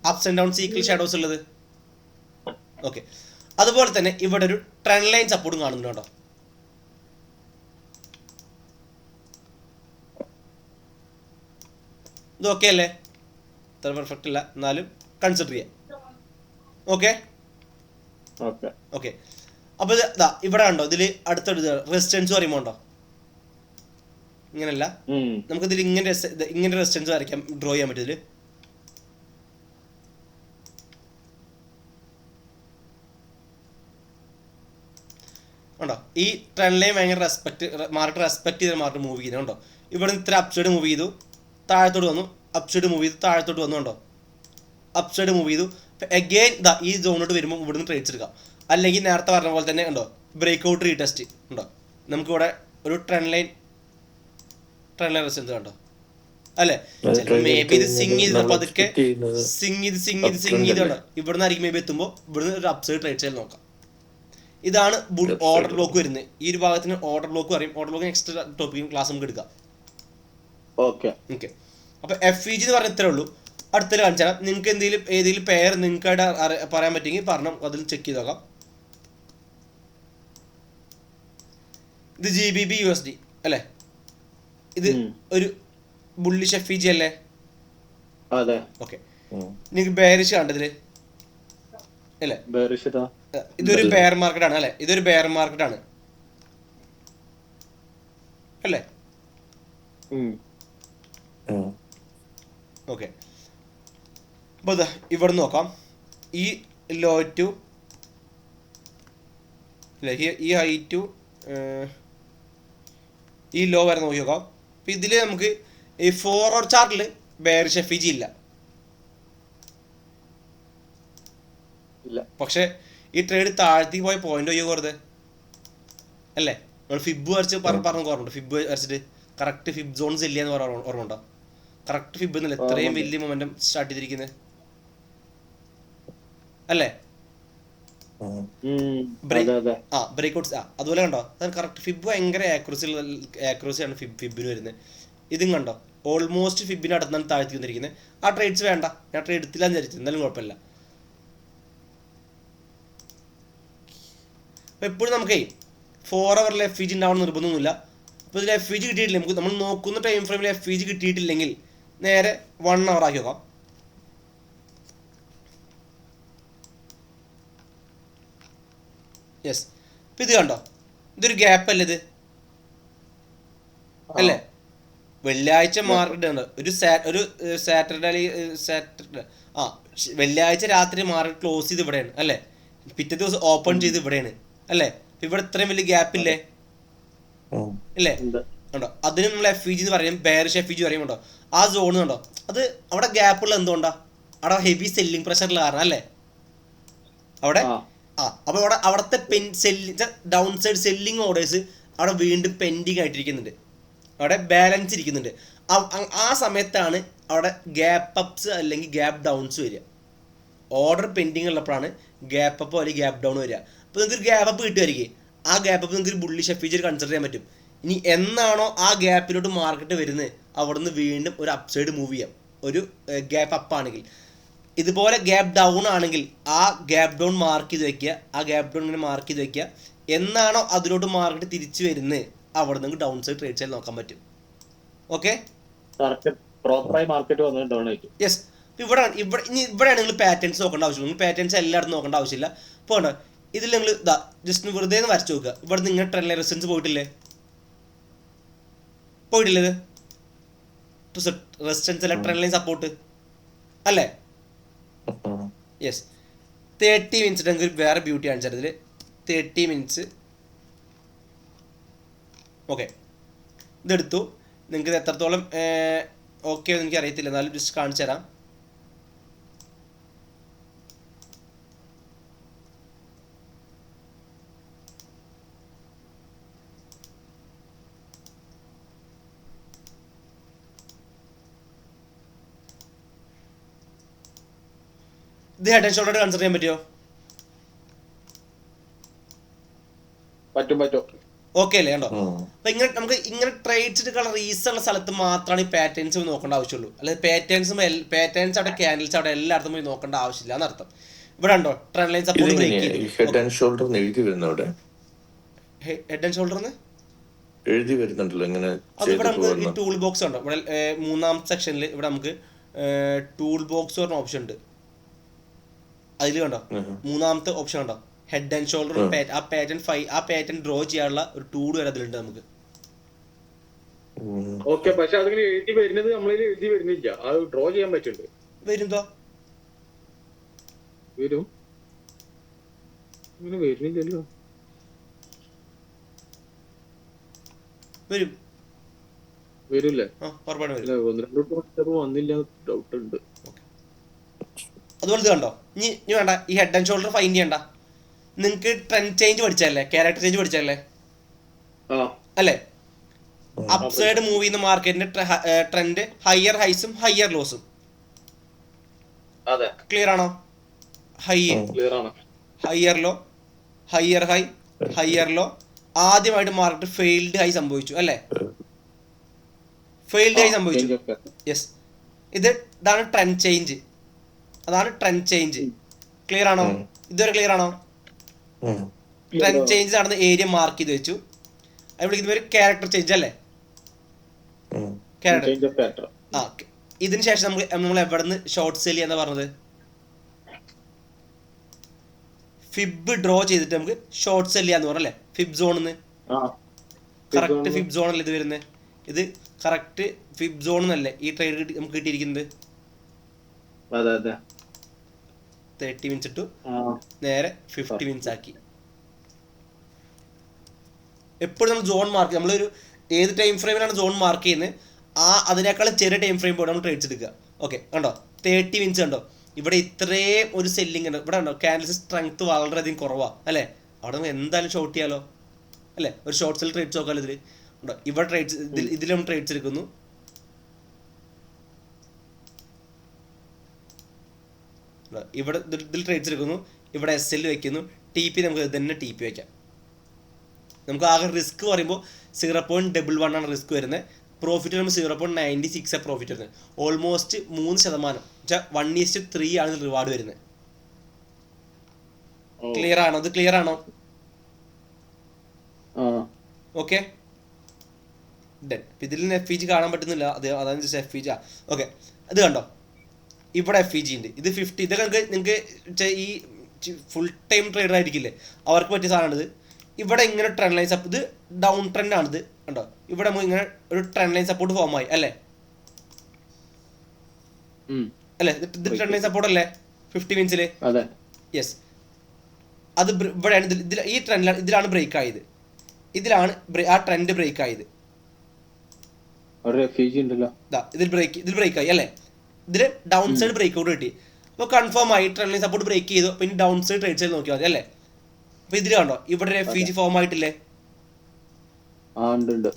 Ups and down equal shadows ഉള്ളത്. ഓക്കെ, അതുപോലെ തന്നെ ഇവിടെ ഒരു ട്രെൻഡ് ലൈൻ സപ്പോർട്ടും കാണുന്നുണ്ട് കേട്ടോ. ഇത് ഓക്കെ അല്ലേ, അത്ര പെർഫെക്റ്റ് അല്ല എന്നാലും കൺസിഡർ ചെയ്യാം. ഓക്കെ ഓക്കെ, അപ്പോൾ ഇത് ഇതാ ഇവിടെ ഉണ്ടോ, ഇതിൽ അടുത്തൊരു റെസിസ്റ്റൻസ് പറയുമ്പോൾ ഉണ്ടോ, ഇങ്ങനെയല്ല, നമുക്കിതിൽ ഇങ്ങനെ റെസിസ്റ്റൻസ് വരയ്ക്കാം, ഡ്രോ ചെയ്യാൻ പറ്റും ഇതിൽ. ഉണ്ടോ, ഈ ട്രെൻഡ് ലൈൻ ഭയങ്കര മാർക്കറ്റ് റെസ്പെക്ട് ചെയ്ത മാർക്കറ്റ് മൂവ് ചെയ്യുന്നത് ഉണ്ടോ. ഇവിടെ ഇത്ര അപ്സൈഡ് മൂവ് ചെയ്തു, താഴത്തോട്ട് വന്നു, അപ്സൈഡ് മൂവ് ചെയ്തു, താഴത്തോട്ട് വന്നുണ്ടോ, അപ്സൈഡ് മൂവ് ചെയ്തു. അഗെയിൻ ഇതാ ഈ സോണിലോട്ട് വരുമ്പോൾ ഇവിടുന്ന് ട്രേഡ്സ് എടുക്കാം. അല്ലെങ്കിൽ നേരത്തെ പറഞ്ഞ പോലെ തന്നെ ഉണ്ടോ, ബ്രേക്ക്ഔട്ട് റീടെസ്റ്റ് ഉണ്ടോ, നമുക്കിവിടെ ഒരു ട്രെൻഡ് ലൈൻ റെസിസ്റ്റൻസ് കണ്ടോ അല്ലേ. മേ ബി ഇത് സിങ് ചെയ്ത് പതുക്കെ സിങ് ചെയ്തോണ്ടോ, ഇവിടുന്ന് ആയിരിക്കും മേ ബി എത്തുമ്പോൾ ഇവിടുന്ന് ഒരു അപ്സൈഡ് ട്രേഡ് ചെയ്ത് നോക്കാം. ഇതാണ് ഓർഡർ ബ്ലോക്ക് വരുന്നത്. ഈ ഒരു ഭാഗത്തിന് ഓർഡർ ബ്ലോക്ക് പറയും. ഓർഡർ ബ്ലോക്ക് എക്സ്ട്രാ ടോപ്പിക്കും ക്ലാസ് നമുക്ക് എടുക്കാം. ഓക്കെ, അപ്പോൾ FEG എന്ന് പറഞ്ഞാൽ ഇത്രേ ഉള്ളൂ. അടുത്തതിൽ കാണിച്ചാൽ നിങ്ങൾക്ക് ഏതെങ്കിലും പെയർ നിങ്ങൾക്കായിട്ട് പറയാൻ പറ്റുമെങ്കിൽ പറഞ്ഞു, അതിൽ ചെക്ക് ചെയ്ത് നോക്കാം. ഇത് GBP USD അല്ലേ, ഇത് ഒരു ബുള്ളിഷ് FEG അല്ലേ. ഓക്കെ, നിങ്ങൾക്ക് ബെയറിഷ് കണ്ടതില് അല്ലേ, ഇതൊരു ബെയർ മാർക്കറ്റ് ആണ് അല്ലേ, ഇതൊരു ബെയർ മാർക്കറ്റ് ആണ് അല്ലേ. ഓക്കെ, അപ്പോൾ ഇവിടെ നോക്കാം. ഈ ലോ ടു അല്ലേ, ഈ ഹൈ ടു ഈ ലോ വരെ നോക്കി നോക്കാം. അപ്പോൾ ഇതിൽ നമുക്ക് ഈ 4 hour ചാർട്ടിൽ ബെയറിഷ് FEG ഇല്ല. പക്ഷെ ഈ ട്രേഡ് താഴ്ത്തി പോയ പോയിന്റ് ഒയ്യോ വെറുതെ അല്ലേ. നമ്മൾ ഫിബ് വരച്ച് പറഞ്ഞു ഓർമ്മയുണ്ട്, ഫിബ് വരച്ചിട്ട് കറക്റ്റ് ഫിബ് സോൺ സെല്ലിയ എന്ന് പറഞ്ഞ ഓർമ്മ ഉണ്ടോ. കറക്റ്റ് ഫിബ് എന്നല്ല ഇത്രയും വലിയ മൊമെന്റം സ്റ്റാർട്ട് ചെയ്തിരിക്കുന്നത് അല്ലേ. ബ്രേക്ക്ഔട്ട്സ് അതുപോലെ കണ്ടോ, അത് കറക്റ്റ് ഫിബ് ഭയങ്കര ആക്യുറസിയാണ് ഫിബിന് വരുന്നത്. ഇതും കണ്ടോ, ഓൾമോസ്റ്റ് ഫിബിന് അടുത്താണ് താഴ്ത്തി വന്നിരിക്കുന്നത്. ആ ട്രേഡ്സ് വേണ്ട, ഞാൻ ട്രേഡ് എടുത്തില്ലാന്ന് വിചാരിച്ചു, എന്തായാലും കുഴപ്പമില്ല. അപ്പോൾ എപ്പോഴും നമുക്ക് 4 hour FEG ഉണ്ടാവണം നിർബന്ധമൊന്നുമില്ല. അപ്പോൾ ഇതിൽ FEG കിട്ടിയിട്ടില്ല, നമുക്ക് നമ്മൾ നോക്കുന്ന ടൈം ഫ്രെയിമിൽ FEG കിട്ടിയിട്ടില്ലെങ്കിൽ നേരെ 1 hour ആക്കി നോക്കാം. യെസ്, അപ്പോൾ ഇത് കണ്ടോ, ഇതൊരു ഗ്യാപ്പ് അല്ലേ ഇത് അല്ലേ. വെള്ളിയാഴ്ച മാർക്കറ്റ് ഉണ്ട്, ഒരു സാറ്റർഡേ വെള്ളിയാഴ്ച രാത്രി മാർക്കറ്റ് ക്ലോസ് ചെയ്ത് ഇവിടെയാണ് അല്ലേ, പിറ്റേ ദിവസം ഓപ്പൺ ചെയ്ത് ഇവിടെയാണ് അല്ലേ. ഇവിടെ ഇത്രയും വലിയ ഗ്യാപ്പ് ഇല്ലേ ഇല്ലേ ഉണ്ടോ. അതിന് നമ്മൾ FEG എന്ന് പറയും, ബെയറിഷ് FEG പറയുമ്പോണ്ടോ ആ സോൺ ഉണ്ടോ, അത് അവിടെ ഗ്യാപ്പുള്ള എന്തുകൊണ്ടാ, അവിടെ ഹെവി സെല്ലിംഗ് പ്രഷറിൽ കാരണം അല്ലേ അവിടെ. അപ്പോൾ അവിടുത്തെ ഡൗൺ സൈഡ് സെല്ലിംഗ് ഓർഡേഴ്സ് അവിടെ വീണ്ടും പെൻഡിങ് ആയിട്ടിരിക്കുന്നുണ്ട്, അവിടെ ബാലൻസ് ഇരിക്കുന്നുണ്ട്. ആ സമയത്താണ് അവിടെ ഗ്യാപ്പ് അപ്സ് അല്ലെങ്കിൽ ഗ്യാപ്പ് ഡൗൺസ് വരിക. ഓർഡർ പെൻഡിങ് ഉള്ളപ്പോഴാണ് ഗ്യാപ്പ് അപ്പ് അല്ലെങ്കിൽ ഗ്യാപ്പ് ഡൗൺ വരിക. അപ്പോൾ നിങ്ങൾക്ക് ഒരു ഗ്യാപ്പ് അപ്പ് കിട്ടുമായിരിക്കും, ആ ഗ്യാപ്പ് അപ്പ് നിങ്ങൾക്ക് ഒരു ബുള്ളിഷ് ഫീച്ചർ കൺസിഡർ ചെയ്യാൻ പറ്റും. ഇനി എന്നാണോ ആ ഗ്യാപ്പിലോട്ട് മാർക്കറ്റ് വരുന്നത് അവിടുന്ന് വീണ്ടും ഒരു അപ്സൈഡ് മൂവ് ചെയ്യാം, ഒരു ഗ്യാപ്പ് അപ്പ് ആണെങ്കിൽ. ഇതുപോലെ ഗ്യാപ്പ് ഡൗൺ ആണെങ്കിൽ ആ ഗ്യാപ്പ് ഡൗൺ മാർക്ക് ചെയ്ത് വെക്കുക, ആ ഗ്യാപ്പ് ഡൗൺ ഇങ്ങനെ മാർക്ക് ചെയ്ത് വെക്കുക. എന്നാണോ അതിലോട്ട് മാർക്കറ്റ് തിരിച്ചു വരുന്നത് അവിടെ നിങ്ങൾക്ക് ഡൗൺ സൈഡ് ട്രേഡ് സൈഡ് നോക്കാൻ പറ്റും. ഓക്കെ, പ്രോപ്പറായി മാർക്കറ്റ് വന്നിട്ട് യെസ്. ഇവിടെയാണ് നിങ്ങൾ പാറ്റേൺസ് നോക്കേണ്ട ആവശ്യമില്ല, നിങ്ങൾ പാറ്റേൺസ് എല്ലായിടത്തും നോക്കേണ്ട ആവശ്യമില്ല. ഇപ്പോൾ കണ്ടോ, ഇതിൽ നിങ്ങൾ ഇതാ ജസ്റ്റ് വെറുതെ ഒന്ന് വരച്ച് നോക്കുക. ഇവിടെ നിന്ന് ഇങ്ങനെ ട്രെൻഡ് ലൈൻ റെസിസ്റ്റൻസ് പോയിട്ടില്ലേ, ഇത് റെസിസ്റ്റൻസ് അല്ല ട്രെൻഡ് ലൈൻ സപ്പോർട്ട് അല്ലേ? യെസ്. 30 മിനിറ്റ്സ് നിങ്ങൾക്ക് വേറെ ബ്യൂട്ടി കാണിച്ചാൽ ഇതിൽ 30 മിനിറ്റ്സ്. ഓക്കെ, ഇതെടുത്തു. നിങ്ങൾക്ക് ഇത് എത്രത്തോളം ഓക്കെ എന്ന് എനിക്ക് അറിയത്തില്ല, എന്നാലും ജസ്റ്റ് കാണിച്ചു തരാം. ഇത് ഹെഡ് ആൻഡ് ഷോൾഡർ കൺസിഡർ ചെയ്യാൻ പറ്റുമോ? പറ്റും. ഓക്കെ അല്ലേ? കണ്ടോ, അപ്പൊ ഇങ്ങനെ നമുക്ക് ഇങ്ങനെ ട്രേഡ്സ് എടുക്കാനുള്ള റീസൺ ഉള്ള സ്ഥലത്ത് മാത്രമാണ് ഈ പാറ്റേൺസ് നോക്കേണ്ട ആവശ്യമുള്ളൂ. അല്ലാതെ പാറ്റേൺസ് അവിടെ ക്യാൻഡിൽസ് അവിടെ എല്ലായിടത്തും പോയി നോക്കേണ്ട ആവശ്യമില്ല എന്നർത്ഥം. ഇവിടെ ഉണ്ടോ ട്രെൻഡ് ലൈൻ സപ്പോർട്ട് ബ്രേക്ക് ചെയ്തു. ഹെഡ് ആൻഡ് ഷോൾഡർ എഴുതി വരുന്നവിടെ ഹെഡ് ആൻഡ് ഷോൾഡറിന് എഴുതി വരുന്നുണ്ടല്ലോ ഇങ്ങനെ. ഇവിടെ നമുക്ക് ഈ ടൂൾ ബോക്സ് ഉണ്ടോ, ഇവിടെ മൂന്നാമത്തെ സെക്ഷനിൽ ഇവിടെ നമുക്ക് ടൂൾ ബോക്സ് പറഞ്ഞ ഓപ്ഷൻ ഉണ്ട്. അതിൽ കണ്ടോ മൂന്നാമത്തെ ഓപ്ഷൻ ഉണ്ടോ, ഹെഡ് ആൻഡ് ഷോൾഡർ. ആ പാറ്റേൺ ഡ്രോ ചെയ്യാനുള്ള ഒരു ടൂൾ വരെ അതിലുണ്ട് നമുക്ക്. ഓക്കെ, പക്ഷെ അതിങ്ങനെ എഴുതി വരുന്നത് നമ്മളിൽ എഴുതി വരുന്നില്ല, അത് ഡ്രോ ചെയ്യാൻ പറ്റുന്നുണ്ട്. വരുന്നോ? വരും, ഇങ്ങനെ വരുന്നില്ലല്ലോ. വരൂല്ലേ? വന്നില്ല, ഡൗട്ട് ഉണ്ട്. അതുപോലെ ഇത് കണ്ടോ, ഇനി വേണ്ട ഈ ഹെഡ് ആൻഡ് ഷോൾഡർ ഫൈൻഡ് ചെയ്യണ്ട. നിങ്ങൾക്ക് ട്രെൻഡ് ചേഞ്ച് പഠിച്ചല്ലേ, ക്യാരക്ടർ ചേഞ്ച് പഠിച്ചല്ലേ അല്ലേ? അപ്സൈഡ് മൂവ് ചെയ്യുന്ന മാർക്കറ്റിന്റെ ട്രെൻഡ് ഹയർ ഹൈസും ഹയർ ലോസും. ക്ലിയർ ആണോ? Higher low, higher high, higher low. ആദ്യമായിട്ട് മാർക്കറ്റ് ഫെയിൽഡ് ഹൈ സംഭവിച്ചു അല്ലേ? ഫെയിൽഡ് ഹൈ സംഭവിച്ചു. യെസ്, ഇതാണ് ട്രെൻഡ് ചേഞ്ച്, അതാണ് ട്രെൻഡ് ചേഞ്ച്. ക്ലിയർ ആണോ? ഇതുവരെ ക്ലിയർ ആണോ? ട്രെൻഡ് ചേഞ്ച് നടന്ന ഏരിയ മാർക്ക് ചെയ്ത് വെച്ചു. അത് വിളിക്കുന്ന പേര് ക്യാരക്ടർ ചേഞ്ച് അല്ലേ? ക്യാരക്ടർ. ആ, ഇതിന് ശേഷം നമ്മൾ എവിടെ നിന്ന് ഷോർട്ട് സെൽ ചെയ്യാന്ന് പറഞ്ഞത്? ഫിബ് ഡ്രോ ചെയ്തിട്ട് നമുക്ക് ഷോർട്ട് സെൽ ചെയ്യാന്ന് പറഞ്ഞല്ലേ? ഫിബ് സോണിന്ന് കറക്റ്റ് ഫിബ് സോൺ അല്ലേ ഇത് വരുന്നത്? ഇത് കറക്റ്റ് ഫിബ് സോൺ എന്നല്ലേ ഈ ട്രേഡ് നമുക്ക് കിട്ടിയിരിക്കുന്നത്? 30 മിനിറ്റ്സ് ഇട്ടു, നേരെ 50 മിനിറ്റ്സ് ആക്കി. എപ്പോഴും നമ്മൾ സോൺ മാർക്ക്, നമ്മളൊരു ഏത് ടൈം ഫ്രെയിമിലാണ് സോൺ മാർക്ക് ചെയ്യുന്നത് അതിനേക്കാളും ചെറിയ ടൈം ഫ്രെയിം പോയിട്ട് നമ്മൾ ട്രേഡ്സ് എടുക്കുക. ഓക്കെ, കണ്ടോ 30 മിനിറ്റ്സ് കണ്ടോ, ഇവിടെ ഇത്രയും ഒരു സെല്ലിങ് ഉണ്ട്. ഇവിടെ ഉണ്ടോ ക്യാൻഡിൽസ് സ്ട്രെങ്ത് വളരെയധികം കുറവാണ് അല്ലേ? അവിടെ നമുക്ക് എന്തായാലും ഷോർട്ട് ചെയ്യാലോ അല്ലേ? ഒരു ഷോർട്ട് സെൽ ട്രേഡ്സ് നോക്കാമല്ലോ ഇതിൽ. ഉണ്ടോ ഇവിടെ ട്രേഡ്സ്, ഇതിൽ നമ്മൾ ട്രേഡ്സ് എടുക്കുന്നു. ഇവിടെ ഇതിൽ ട്രേഡ്സ് എടുക്കുന്നു, ഇവിടെ SL വെക്കുന്നു, TP നമുക്ക് ഇത് തന്നെ TP വയ്ക്കാം. നമുക്ക് ആകെ റിസ്ക് പറയുമ്പോൾ 0.11 ആണ് റിസ്ക് വരുന്നത്. പ്രോഫിറ്റ് വരുമ്പോൾ 0.96 പ്രോഫിറ്റ് വരുന്നത്. ഓൾമോസ്റ്റ് 3%, 1:3 ആണ് റിവാർഡ് വരുന്നത്. ക്ലിയർ ആണോ? അത് ക്ലിയർ ആണോ? ഓക്കെ, ഇതിൽ FEG കാണാൻ പറ്റുന്നില്ല, അതാണ് ജസ്റ്റ് FEG. ഓക്കെ, അത് കണ്ടോ ഇവിടെ FEG ഉണ്ട്. ഇത് 50. ഇതൊക്കെ നിങ്ങൾക്ക് ഈ ഫുൾ ടൈം ട്രേഡർ ആയിരിക്കില്ലേ അവർക്ക് പറ്റിയ സാധനമാണ് ഇത്. ഇവിടെ ഇങ്ങനെ ട്രെൻഡ് ലൈൻ സപ്പോർട്ട്, ഇത് ഡൗൺ ട്രെൻഡ് ആണിത് കണ്ടോ. ഇവിടെ നമുക്ക് ഇങ്ങനെ ഒരു ട്രെൻഡ് ലൈൻ സപ്പോർട്ട് ഫോം ആയി അല്ലേ? ഇത് ട്രെൻഡ് ലൈൻ സപ്പോർട്ട് അല്ലേ 50 മിനിറ്റ്സിൽ? യെസ്, അത് ഇവിടെയാണ്. ഈ ട്രെൻഡിലാണ്, ഇതിലാണ് ബ്രേക്ക് ആയത്, ഇതിലാണ് ആ ട്രെൻഡ് ബ്രേക്ക് ആയത്. ഇതിൽ ബ്രേക്ക് ആയി അല്ലേ? ഇതിൽ ഡൗൺ സൈഡ് ബ്രേക്ക് ഔട്ട് കിട്ടി. അപ്പോൾ കൺഫേം ആയി ട്രെൻഡ് ലൈൻ സപ്പോർട്ട് ബ്രേക്ക് ചെയ്തു. പിന്നെ ഡൗൺ സൈഡ് ട്രേഡ് സൈഡ് നോക്കിയാൽ മതി അല്ലേ? അപ്പൊ ഇതിൽ കണ്ടോ ഇവിടെ ഒരു FEG ഫോം ആയിട്ടില്ലേ?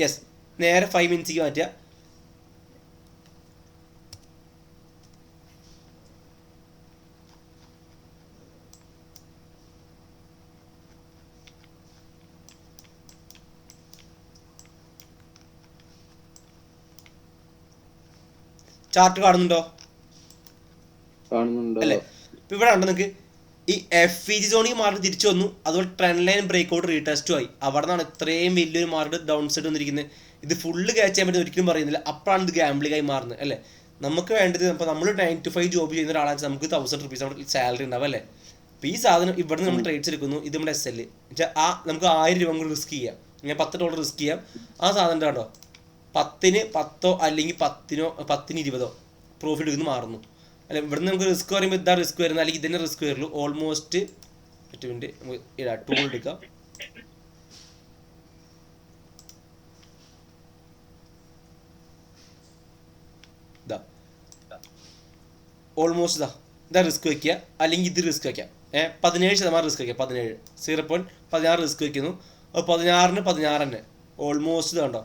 യെസ്, നേരെ 5 മിനിറ്റ്സിക്ക് മാറ്റുക. ചാർട്ട് കാണുന്നുണ്ടോ? കാണുന്നുണ്ടോ? അല്ലേ? ഇപ്പൊ ഇവിടെ ഉണ്ട് നിങ്ങൾക്ക് ഈ FEG സോണിക്ക് മാർക്ക് തിരിച്ചു വന്നു, അതുപോലെ ട്രെൻഡ് ലൈൻ ബ്രേക്ക് ഔട്ട് റീടെസ്റ്റും ആയി. അവിടെ നിന്നാണ് ഇത്രയും വലിയൊരു മാർക്ക് ഡൗൺ സൈഡ് വന്നിരിക്കുന്നത്. ഇത് ഫുള്ള് ക്യാച്ച് ചെയ്യാൻ പറ്റുന്ന ഒരിക്കലും പറയുന്നില്ല. അപ്പോഴാണ് ഇത് ഗാംബ്ലിംഗ് ആയി മാറുന്നത് അല്ലേ? നമുക്ക് വേണ്ടത് ഇപ്പോൾ നമ്മൾ 9 to 5 ജോബ് ചെയ്യുന്ന ഒരാളാണെന്ന് നമുക്ക് 1000 rupees നമ്മുടെ സാലറി ഉണ്ടാവും അല്ലേ? അപ്പോൾ ഈ സാധനം ഇവിടെ നിന്ന് നമ്മൾ ട്രേഡ്സ് എടുക്കുന്നു, ഇത് നമ്മുടെ SL നമുക്ക് 1000 രൂപ നമുക്ക് റിസ്ക് ചെയ്യാം, ഇങ്ങനെ $10 റിസ്ക് ചെയ്യാം. ആ സാധനം കേട്ടോ 10ന് 10 അല്ലെങ്കിൽ 10ന് 20 പ്രോഫിറ്റ് എടുക്കുന്നു മാറുന്നു അല്ല. ഇവിടുന്ന് നമുക്ക് റിസ്ക് പറയുമ്പോൾ ഇതാ റിസ്ക് വരുന്നത്, അല്ലെങ്കിൽ ഇതിൻ്റെ റിസ്ക് വരുള്ളൂ. ഓൾമോസ്റ്റ് 8 മിനിറ്റ് നമുക്ക് ടൂൾ എടുക്കാം. ഇതാ ഓൾമോസ്റ്റ് ഇതാ റിസ്ക് വയ്ക്കുക, അല്ലെങ്കിൽ ഇത് റിസ്ക് വയ്ക്കാം. 17% റിസ്ക് വയ്ക്കുക. 0.16 റിസ്ക് വയ്ക്കുന്നു. അപ്പോൾ 16ന് 16 തന്നെ ഓൾമോസ്റ്റ് കണ്ടോ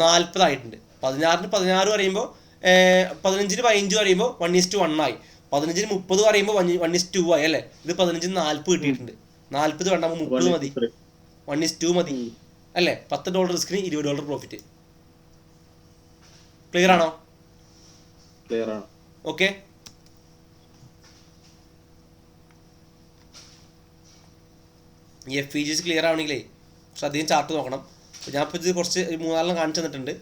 40 ആയിട്ടുണ്ട്. 16ന് 16 പറയുമ്പോൾ 15ന് 15 പറയുമ്പോൾ 1:1 ആയി. 15ന് 30 പറയുമ്പോൾ 1:2 ആയി അല്ലേ? ഇത് 15ന് 40 കിട്ടിയിട്ടുണ്ട്. 40 വേണ്ട, 30 മതി, 1:2 മതി അല്ലേ? $10 റിസ്കിന് $20 പ്രോഫിറ്റ്. ക്ലിയർ ആണോ? ക്ലിയർ ആണ്. ഓക്കെ. ഈ FEGs ക്ലിയർ ആവണമെങ്കിലേ കുറച്ച് അധികം ചാർട്ട് നോക്കണം. ഞാൻ ഇപ്പോൾ ഇത് കുറച്ച് 3-4 കാണിച്ചു തന്നിട്ടുണ്ട്.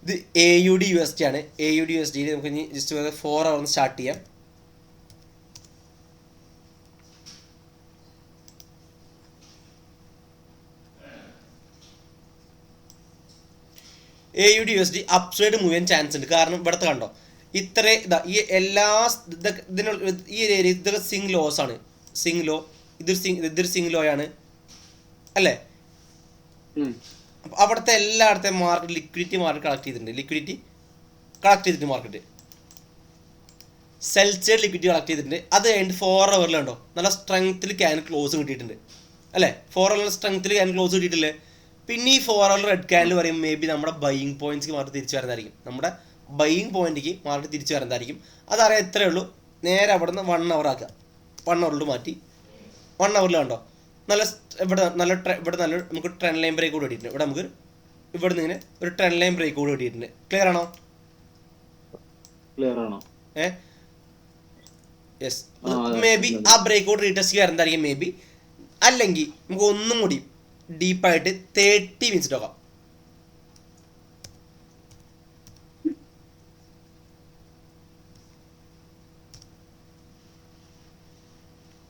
ഇത് AUD USD ആണ്. AUD USD നമുക്ക് ഇനി ജസ്റ്റ് 4 hour സ്റ്റാർട്ട് ചെയ്യാം. AUD USD അപ്സൈഡ് മൂവ് ചെയ്യാൻ ചാൻസ് ഉണ്ട്. കാരണം ഇവിടുത്തെ കണ്ടോ ഇത്ര ഈ എല്ലാ ഈ ഒരു ഏരിയ ഇതൊക്കെ സിംഗ് ലോസ് ആണ്. സിംഗ് ലോ, ഇതൊരു സിംഗ് ലോ ആണ് അല്ലേ? അവിടുത്തെ എല്ലായിടത്തെ മാർക്കറ്റ് ലിക്വിഡിറ്റി മാർക്കറ്റ് കളക്ട് ചെയ്തിട്ടുണ്ട്. Market cell side liquidity collect ചെയ്തിട്ടുണ്ട്. അത് കഴിഞ്ഞിട്ട് 4 hourലുണ്ടോ നല്ല സ്ട്രെങ്ത്തിൽ ക്യാൻ ക്ലോസ് കിട്ടിയിട്ടുണ്ട് അല്ലേ? 4 hour സ്ട്രെങ്ത്തിൽ ക്യാൻ ക്ലോസ് കിട്ടിയിട്ടില്ലേ? പിന്നെ ഈ 4 hour റെഡ് ക്യാനിൽ പറയുമ്പോൾ മേ ബി നമ്മുടെ ബൈയിങ് പോയിന്റ്സ്ക്ക് മാർക്കറ്റ് തിരിച്ചു വരുന്നതായിരിക്കും. നമ്മുടെ ബൈയിങ് പോയിന്റിക്ക് മാർക്കറ്റ് തിരിച്ചു വരുന്നതായിരിക്കും. അതറിയാം എത്രയേ ഉള്ളൂ. നേരെ അവിടെ നിന്ന് 1 hour ആക്കുക. 1 hour മാറ്റി 1 hour കണ്ടോ നല്ല ഇവിടെ നല്ല നമുക്ക് ട്രെൻഡ് ലൈൻ ബ്രേക്ക് കൂടെ കിട്ടിയിട്ടുണ്ട്. ഇവിടെ നമുക്ക് ഇവിടെ നിന്ന് ഇങ്ങനെ ഒരു ട്രെൻഡ് ലൈൻ ബ്രേക്ക് കൂടെ കിട്ടിയിട്ടുണ്ട്. ക്ലിയർ ആണോ? യെസ്. മേ ബി ആ ബ്രേക്ക് ഔട്ട് റീടെസ്റ്റ് വരുന്നതായിരിക്കും മേ ബി. അല്ലെങ്കിൽ നമുക്ക് ഒന്നും കൂടി ഡീപ്പായിട്ട് 30 മിനിറ്റ്സ് നോക്കാം.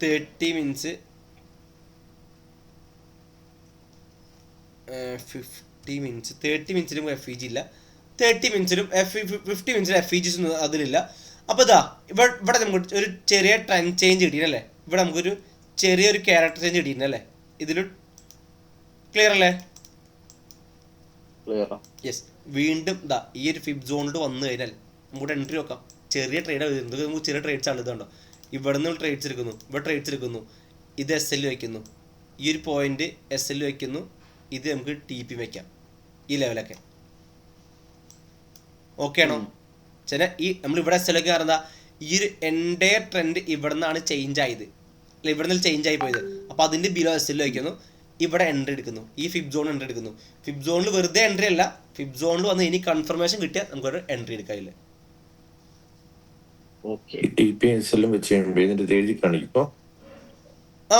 $30 മിനിറ്റ്സ് 50 മിനിറ്റ്സ് 30 മിനിറ്റ്സിലും FEG ഇല്ല. 30 മിനിറ്റ്സിലും 50 മിനിറ്റ്സിലും FEGs ഒന്നും അതിലില്ല. അപ്പോൾ ഇതാ ഇവിടെ നമുക്ക് ഒരു ചെറിയ ട്രെൻഡ് ചേഞ്ച് കിട്ടിയിട്ടല്ലേ? ഇവിടെ നമുക്കൊരു ചെറിയൊരു ക്യാരക്ടർ ചേഞ്ച് കിട്ടിയിട്ടുണ്ടല്ലേ? ഇതിൽ ക്ലിയർ അല്ലേ? യെസ്. വീണ്ടും ഇതാ ഈ ഒരു ഫിബ് സോണിൽ വന്നു കഴിഞ്ഞാൽ നമുക്ക് എൻട്രി നോക്കാം. ചെറിയ ട്രേഡ് വരുന്നത് നമുക്ക് ചെറിയ ട്രേഡ്സ് ആണ്. ഇതുണ്ടോ ഇവിടെ നിന്ന് ട്രേഡ്സ് എടുക്കുന്നു, ഇവിടെ ട്രേഡ്സ് എടുക്കുന്നു, ഇത് SL വയ്ക്കുന്നു, ഈ ഒരു പോയിന്റ് SL വയ്ക്കുന്നു, ഇത് നമുക്ക് TP വയ്ക്കാം ഈ ലെവലൊക്കെ. ഓക്കെ ആണോ? ചില ഈ നമ്മളിവിടെ SL ഒക്കെ പറഞ്ഞാൽ ഈ ഒരു എൻറ്റയർ ട്രെൻഡ് ഇവിടെ നിന്നാണ് ചേഞ്ച് ആയത് അല്ല, ഇവിടെ നിന്ന് ചേഞ്ച് ആയി പോയത്. അപ്പോൾ അതിൻ്റെ ബിലോ SL വയ്ക്കുന്നു, ഇവിടെ എൻട്രി എടുക്കുന്നു, ഈ ഫിബ് സോൺ എൻട്രി എടുക്കുന്നു. ഫിബ് സോണിൽ വെറുതെ എൻട്രി അല്ല, ഫിബ് സോണിൽ വന്ന് ഇനി കൺഫർമേഷൻ കിട്ടിയാൽ നമുക്കൊരു എൻട്രി എടുക്കാനില്ല.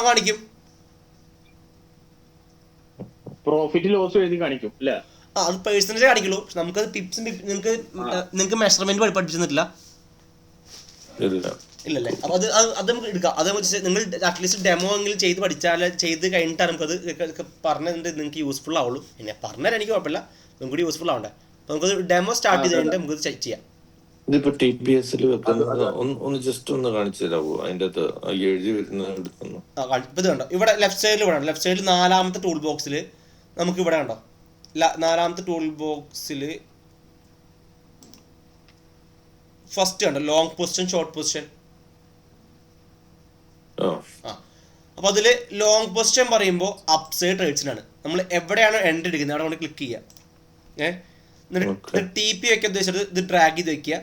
കാണിക്കും. പ്രോഫിറ്റ് ലോസ് എഴുതി കാണിക്കും അല്ലേ? അത് പേഴ്സണേജ് കാണിക്കുള്ളൂ. നമുക്കത് ടിപ്സും നിങ്ങൾക്ക് മെഷർമെന്റ് പഠിപ്പിച്ചു തന്നിട്ടില്ല ഇല്ലല്ലേ? അപ്പോൾ അത് നമുക്ക് എടുക്കാം. അത് നിങ്ങൾ അറ്റ്ലീസ്റ്റ് ഡെമോ എങ്കിലും ചെയ്ത് പഠിച്ചാൽ ചെയ്ത് കഴിഞ്ഞിട്ടാണ് നമുക്കത് പറഞ്ഞത് നിങ്ങൾക്ക് യൂസ്ഫുൾ ആവുള്ളൂ. പിന്നെ പറഞ്ഞാൽ എനിക്ക് കുഴപ്പമില്ല, നമുക്ക് കൂടി യൂസ്ഫുൾ ആവണ്ടേ. അപ്പോൾ നമുക്കത് ഡെമോ സ്റ്റാർട്ട് ചെയ്ത് കഴിഞ്ഞിട്ട് നമുക്കത് ചെക്ക് ചെയ്യാം. ഇതിപ്പോ TPSൽ ഒന്ന് ജസ്റ്റ് ഒന്ന് കാണിച്ചു തരാമോ? അതിന്റെ എഴുതി വരുന്നത് ഇത് കണ്ടോ ഇവിടെ ലെഫ്റ്റ് സൈഡിൽ ഇവിടെ ലെഫ്റ്റ് സൈഡിൽ 4ാമത്തെ ടൂൾ ബോക്സിൽ നമുക്ക് ഇവിടെ കണ്ടോ 4ാമത്തെ ടൂൾ ബോക്സിൽ ഫസ്റ്റ് കണ്ടോ ലോങ് പൊസിഷൻ ഷോർട്ട് പൊസിഷൻ. അപ്പൊ അതില് ലോങ് പൊസിഷൻ പറയുമ്പോൾ അപ്സൈഡ് ട്രേഡ്സിനാണ്. നമ്മൾ എവിടെയാണോ എൻട്രി എടുക്കുന്നത് അവിടെ കൊണ്ട് ക്ലിക്ക് ചെയ്യാം. എന്നിട്ട് TP വയ്ക്കാൻ ഉദ്ദേശിച്ചത് ഇത് ഡ്രാഗ് ചെയ്ത് വെക്കുക.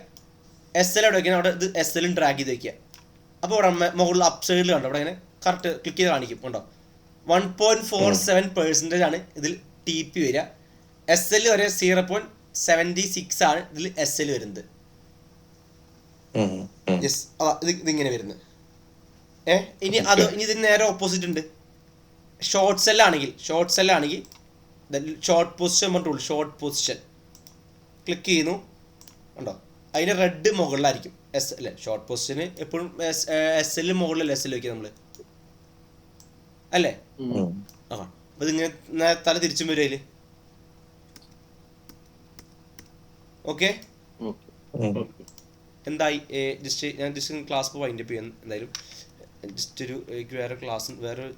SL അവിടെ വയ്ക്കുന്നത് അവിടെ ഇത് SL ഡ്രാഗ് ചെയ്ത് വെക്കുക. അപ്പോൾ ഇവിടെ മുകളിൽ അപ്സൈഡിൽ കണ്ടോ അവിടെ ഇങ്ങനെ കറക്റ്റ് ക്ലിക്ക് ചെയ്ത് കാണിക്കും. ഉണ്ടോ 1.47% ആണ് ഇതിൽ ടി പി വരിക. എസ് എൽ വരെ 0.76 ആണ് ഇതിൽ എസ് എൽ വരുന്നത്. യെസ്, ഇതിങ്ങനെ വരുന്നത്. ഇനി ഇതിന് നേരെ ഓപ്പോസിറ്റ് ഉണ്ട്. ഷോർട്ട് സെല്ലാണെങ്കിൽ ഷോർട്ട് പൊസിഷൻ പറഞ്ഞിട്ടുള്ളൂ. ഷോർട്ട് പൊസിഷൻ ക്ലിക്ക് ചെയ്യുന്നു, ഉണ്ടോ? അതിന് റെഡ് മുകളിലായിരിക്കും എസ് അല്ലേ. ഷോർട്ട് പൊസിഷന് എപ്പോഴും എസ് എല്ലിൽ മുകളിലല്ലേ എസ് എൽ വയ്ക്കുക നമ്മൾ, അല്ലേ? അപ്പൊ ഇതിങ്ങനെ തല തിരിച്ചും വരും അതില്. ഓക്കെ, എന്തായി? ഞാൻ ജസ്റ്റ് ക്ലാസ് വൈൻഡപ്പ് ചെയ്യാൻ എന്തായാലും ജസ്റ്റ് വേറെ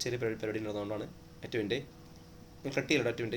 ചെറിയ പരിപാടി ഉള്ളതുകൊണ്ടാണ്. ഏറ്റവും കട്ട് ചെയ്യല്ലോ. ഏറ്റവും